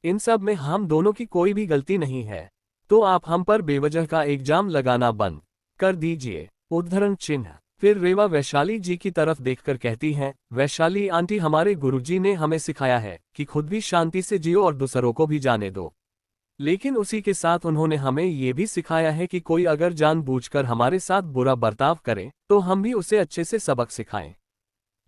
इन सब में हम दोनों की कोई भी गलती नहीं है। तो आप हम पर बेवजह का इल्जाम लगाना बंद कर दीजिए। उद्धरण चिन्ह। फिर रेवा वैशाली जी की तरफ देखकर कहती हैं, वैशाली आंटी, हमारे गुरुजी ने हमें सिखाया है कि खुद भी शांति से जियो और दूसरों को भी जाने दो। लेकिन उसी के साथ उन्होंने हमें ये भी सिखाया है कि कोई अगर जानबूझकर हमारे साथ बुरा बर्ताव करे तो हम भी उसे अच्छे से सबक सिखाएं।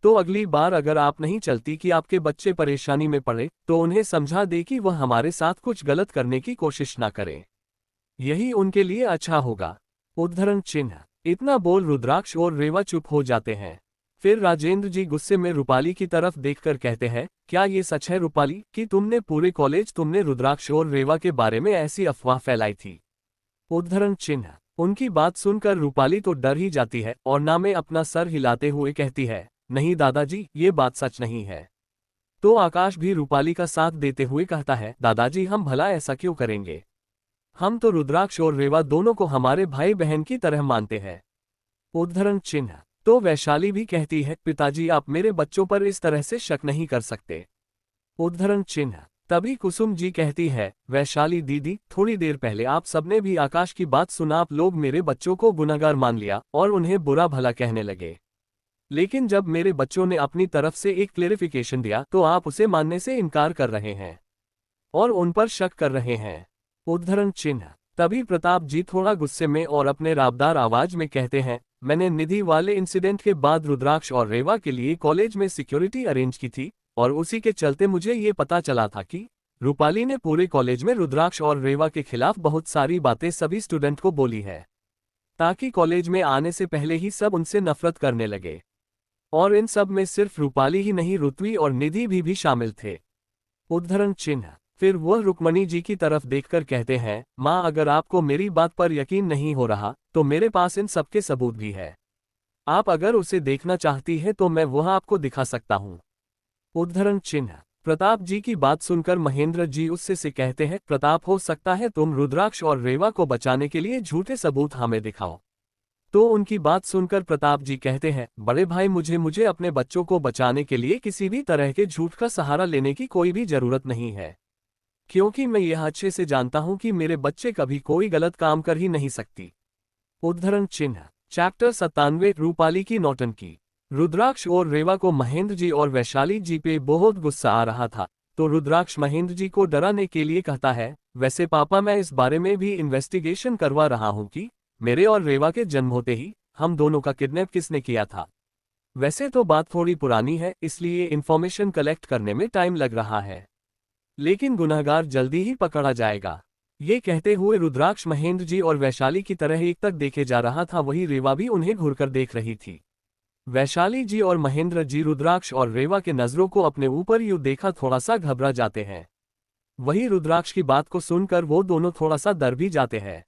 तो अगली बार अगर आप नहीं चलती कि आपके बच्चे परेशानी में पड़े तो उन्हें समझा दे कि वह हमारे साथ कुछ गलत करने की कोशिश ना करें। यही उनके लिए अच्छा होगा। उद्धरण चिन्ह। इतना बोल रुद्राक्ष और रेवा चुप हो जाते हैं। फिर राजेंद्र जी गुस्से में रूपाली की तरफ देखकर कहते हैं, क्या ये सच है रूपाली कि तुमने पूरे कॉलेज तुमने रुद्राक्ष और रेवा के बारे में ऐसी अफवाह फैलाई थी? उद्धरण चिन्ह। उनकी बात सुनकर रूपाली तो डर ही जाती है और ना में अपना सर हिलाते हुए कहती है, नहीं दादाजी, ये बात सच नहीं है। तो आकाश भी रूपाली का साथ देते हुए कहता है, दादाजी हम भला ऐसा क्यों करेंगे? हम तो रुद्राक्ष और रेवा दोनों को हमारे भाई बहन की तरह मानते हैं। उद्धरण चिन्ह। तो वैशाली भी कहती है, पिताजी आप मेरे बच्चों पर इस तरह से शक नहीं कर सकते। उद्धरण चिन्ह। तभी कुसुम जी कहती है, वैशाली दीदी, थोड़ी देर पहले आप सबने भी आकाश की बात सुना, आप लोग मेरे बच्चों को गुनहगार मान लिया और उन्हें बुरा भला कहने लगे। लेकिन जब मेरे बच्चों ने अपनी तरफ से एक क्लेरिफिकेशन दिया तो आप उसे मानने से इनकार कर रहे हैं और उन पर शक कर रहे हैं। उद्धरण चिन्ह। तभी प्रताप जी थोड़ा गुस्से में और अपने राबदार आवाज में कहते हैं, मैंने निधि वाले इंसिडेंट के बाद रुद्राक्ष और रेवा के लिए कॉलेज में सिक्योरिटी अरेंज की थी और उसी के चलते मुझे ये पता चला था कि रूपाली ने पूरे कॉलेज में रुद्राक्ष और रेवा के खिलाफ बहुत सारी बातें सभी स्टूडेंट को बोली है, ताकि कॉलेज में आने से पहले ही सब उनसे नफरत करने लगे। और इन सब में सिर्फ रूपाली ही नहीं, ऋत्वी और निधि भी शामिल थे। उद्धरण चिन्ह। फिर वह रुक्मणी जी की तरफ देखकर कहते हैं, माँ अगर आपको मेरी बात पर यकीन नहीं हो रहा तो मेरे पास इन सबके सबूत भी है। आप अगर उसे देखना चाहती है तो मैं वह आपको दिखा सकता हूँ। उद्धरण चिन्ह। प्रताप जी की बात सुनकर महेंद्र जी उससे से कहते हैं, प्रताप हो सकता है तुम रुद्राक्ष और रेवा को बचाने के लिए झूठे सबूत हमें दिखाओ। तो उनकी बात सुनकर प्रताप जी कहते हैं, बड़े भाई मुझे अपने बच्चों को बचाने के लिए किसी भी तरह के झूठ का सहारा लेने की कोई भी जरूरत नहीं है, क्योंकि मैं यह अच्छे से जानता हूं कि मेरे बच्चे कभी कोई गलत काम कर ही नहीं सकती। उद्धरण चिन्ह। चैप्टर 97 रूपाली की नौटंकी। रुद्राक्ष और रेवा को महेंद्र जी और वैशाली जी पे बहुत गुस्सा आ रहा था, तो रुद्राक्ष महेंद्र जी को डराने के लिए कहता है, वैसे पापा मैं इस बारे में भी इन्वेस्टिगेशन करवा रहा हूं कि मेरे और रेवा के जन्म होते ही हम दोनों का किडनैप किसने किया था। वैसे तो बात थोड़ी पुरानी है, इसलिए इन्फॉर्मेशन कलेक्ट करने में टाइम लग रहा है, लेकिन गुनहगार जल्दी ही पकड़ा जाएगा। ये कहते हुए रुद्राक्ष महेंद्र जी और वैशाली की तरह एक तक देखे जा रहा था, वही रेवा भी उन्हें घूरकर देख रही थी। वैशाली जी और महेंद्र जी रुद्राक्ष और रेवा के नजरों को अपने ऊपर यूं देखा थोड़ा सा घबरा जाते हैं। वही रुद्राक्ष की बात को सुनकर वो दोनों थोड़ा सा डर भी जाते हैं,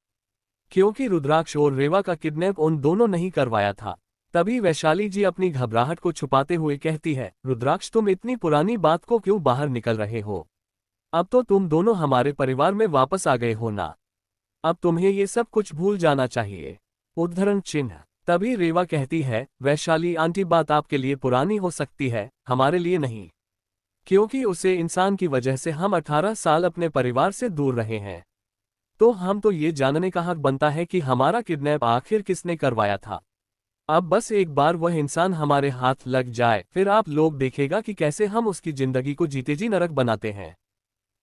क्योंकि रुद्राक्ष और रेवा का किडनैप उन दोनों नहीं करवाया था। तभी वैशाली जी अपनी घबराहट को छुपाते हुए कहती है, रुद्राक्ष तुम इतनी पुरानी बात को क्यों बाहर निकल रहे हो? अब तो तुम दोनों हमारे परिवार में वापस आ गए हो ना। अब तुम्हें ये सब कुछ भूल जाना चाहिए। उद्धरण चिन्ह। तभी रेवा कहती है, वैशाली आंटी बात आपके लिए पुरानी हो सकती है, हमारे लिए नहीं। क्योंकि उसे इंसान की वजह से हम 18 साल अपने परिवार से दूर रहे हैं। तो हम तो ये जानने का हक बनता है कि हमारा किडनैप आखिर किसने करवाया था। अब बस एक बार वह इंसान हमारे हाथ लग जाए, फिर आप लोग देखेगा कि कैसे हम उसकी जिंदगी को जीते जी नरक बनाते हैं।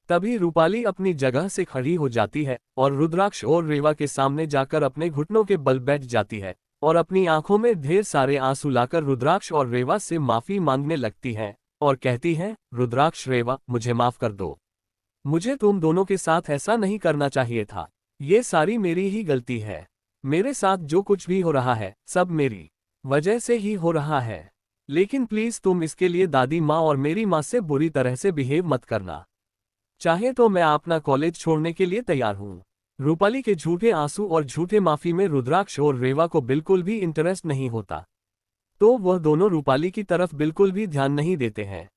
तभी रूपाली अपनी जगह से खड़ी हो जाती है और रुद्राक्ष और रेवा के सामने जाकर अपने घुटनों के बल बैठ जाती है और अपनी आंखों में ढेर सारे आंसू लाकर रुद्राक्ष और रेवा से माफी मांगने लगती है और कहती है, रुद्राक्ष रेवा मुझे माफ कर दो। मुझे तुम दोनों के साथ ऐसा नहीं करना चाहिए था। ये सारी मेरी ही गलती है। मेरे साथ जो कुछ भी हो रहा है सब मेरी वजह से ही हो रहा है। लेकिन प्लीज तुम इसके लिए दादी माँ और मेरी माँ से बुरी तरह से बिहेव मत करना। चाहे तो मैं अपना कॉलेज छोड़ने के लिए तैयार हूँ। रूपाली के झूठे आंसू और झूठे माफी में रुद्राक्ष और रेवा को बिल्कुल भी इंटरेस्ट नहीं होता, तो वह दोनों रूपाली की तरफ बिल्कुल भी ध्यान नहीं देते हैं।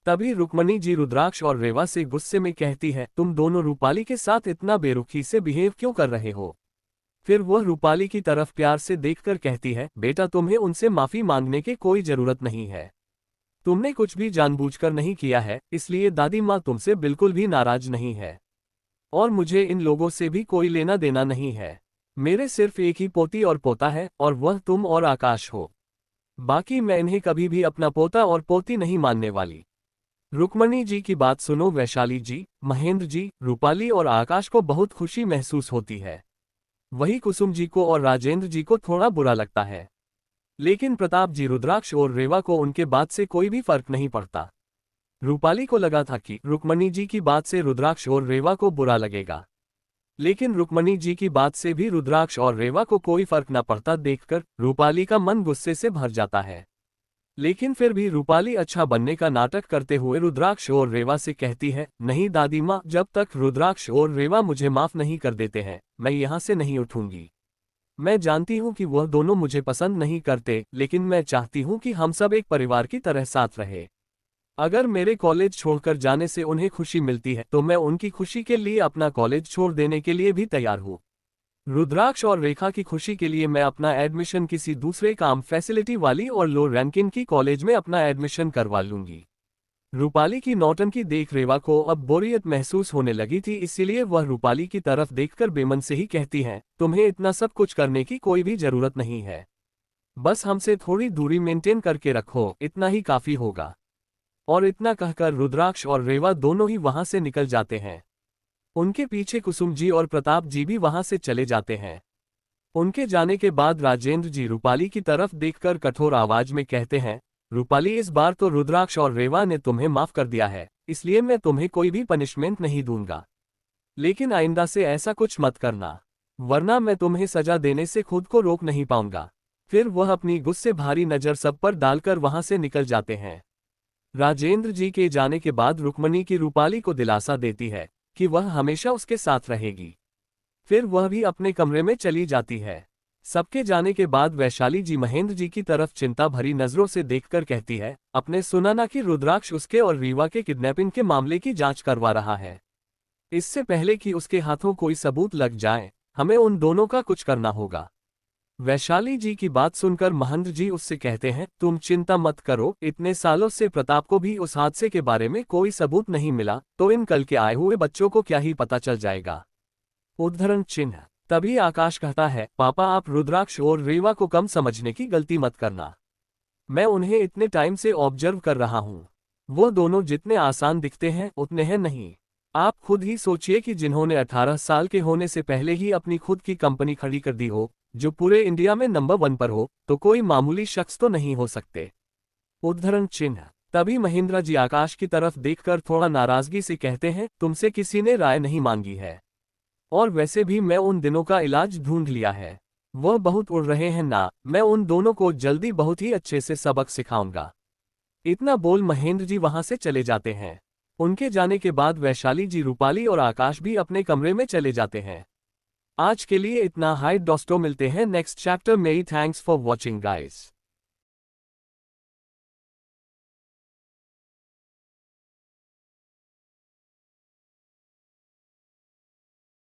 तभी रुक्मणी जी रुद्राक्ष और रेवा से गुस्से में कहती है, तुम दोनों रूपाली के साथ इतना बेरुखी से बिहेव क्यों कर रहे हो? फिर वह रूपाली की तरफ प्यार से देखकर कहती है, बेटा तुम्हें उनसे माफी मांगने की कोई जरूरत नहीं है। तुमने कुछ भी जानबूझकर नहीं किया है, इसलिए दादी माँ तुमसे बिल्कुल भी नाराज नहीं है। और मुझे इन लोगों से भी कोई लेना देना नहीं है। मेरे सिर्फ एक ही पोती और पोता है और वह तुम और आकाश हो। बाकी मैं इन्हें कभी भी अपना पोता और पोती नहीं मानने वाली। रुक्मणी जी की बात सुनो वैशाली जी, महेंद्र जी, रूपाली और आकाश को बहुत खुशी महसूस होती है। वही कुसुम जी को और राजेंद्र जी को थोड़ा बुरा लगता है। लेकिन प्रताप जी, रुद्राक्ष और रेवा को उनके बात से कोई भी फर्क नहीं पड़ता। रूपाली को लगा था कि रुक्मणी जी की बात से रुद्राक्ष और रेवा को बुरा लगेगा, लेकिन रुक्मणी जी की बात से भी रुद्राक्ष और रेवा को कोई फर्क न पड़ता देखकर रूपाली का मन गुस्से से भर जाता है। लेकिन फिर भी रूपाली अच्छा बनने का नाटक करते हुए रुद्राक्ष और रेवा से कहती है, नहीं दादी माँ, जब तक रुद्राक्ष और रेवा मुझे माफ नहीं कर देते हैं मैं यहाँ से नहीं उठूंगी। मैं जानती हूँ कि वह दोनों मुझे पसंद नहीं करते, लेकिन मैं चाहती हूँ कि हम सब एक परिवार की तरह साथ रहे। अगर मेरे कॉलेज छोड़कर जाने से उन्हें खुशी मिलती है तो मैं उनकी खुशी के लिए अपना कॉलेज छोड़ देने के लिए भी तैयार हूँ। रुद्राक्ष और रेखा की खुशी के लिए मैं अपना एडमिशन किसी दूसरे काम फैसिलिटी वाली और लो रैंकिंग की कॉलेज में अपना एडमिशन करवा लूंगी। रूपाली की नौटंकी देख रेवा को अब बोरियत महसूस होने लगी थी, इसीलिए वह रूपाली की तरफ देखकर बेमन से ही कहती है, तुम्हें इतना सब कुछ करने की कोई भी जरूरत नहीं है। बस हमसे थोड़ी दूरी मेंटेन करके रखो, इतना ही काफी होगा। और इतना कहकर रुद्राक्ष और रेवा दोनों ही वहां से निकल जाते हैं। उनके पीछे कुसुम जी और प्रताप जी भी वहां से चले जाते हैं। उनके जाने के बाद राजेंद्र जी रूपाली की तरफ देखकर कठोर आवाज में कहते हैं, रूपाली इस बार तो रुद्राक्ष और रेवा ने तुम्हें माफ कर दिया है, इसलिए मैं तुम्हें कोई भी पनिशमेंट नहीं दूंगा। लेकिन आइंदा से ऐसा कुछ मत करना, वरना मैं तुम्हें सजा देने से खुद को रोक नहीं पाऊंगा। फिर वह अपनी गुस्से भारी नजर सब पर डालकर वहां से निकल जाते हैं। राजेंद्र जी के जाने के बाद रुक्मणी की रूपाली को दिलासा देती है कि वह हमेशा उसके साथ रहेगी। फिर वह भी अपने कमरे में चली जाती है। सबके जाने के बाद वैशाली जी महेंद्र जी की तरफ चिंता भरी नजरों से देखकर कहती है, अपने सुना ना कि रुद्राक्ष उसके और रीवा के किडनैपिंग के मामले की जांच करवा रहा है। इससे पहले कि उसके हाथों कोई सबूत लग जाए, हमें उन दोनों का कुछ करना होगा। वैशाली जी की बात सुनकर महेंद्र जी उससे कहते हैं, तुम चिंता मत करो, इतने सालों से प्रताप को भी उस हादसे के बारे में कोई सबूत नहीं मिला, तो इन कल के आए हुए बच्चों को क्या ही पता चल जाएगा। उद्धरण चिन्ह। तभी आकाश कहता है, पापा आप रुद्राक्ष और रेवा को कम समझने की गलती मत करना। मैं उन्हें इतने टाइम से ऑब्जर्व कर रहा हूँ। वो दोनों जितने आसान दिखते हैं उतने हैं नहीं। आप खुद ही सोचिए कि जिन्होंने 18 साल के होने से पहले ही अपनी खुद की कंपनी खड़ी कर दी हो, जो पूरे इंडिया में नंबर 1 पर हो, तो कोई मामूली शख्स तो नहीं हो सकते। उद्धरण चिन्ह। तभी महेंद्र जी आकाश की तरफ देखकर थोड़ा नाराजगी से कहते हैं, तुमसे किसी ने राय नहीं मांगी है, और वैसे भी मैं उन दिनों का इलाज ढूंढ लिया है। वह बहुत उड़ रहे हैं ना, मैं उन दोनों को जल्दी बहुत ही अच्छे से सबक सिखाऊंगा। इतना बोल महेंद्र जी वहां से चले जाते हैं। उनके जाने के बाद वैशाली जी, रूपाली और आकाश भी अपने कमरे में चले जाते हैं। आज के लिए इतना। हाय दोस्तों, मिलते हैं नेक्स्ट चैप्टर में ही। Thanks for watching guys.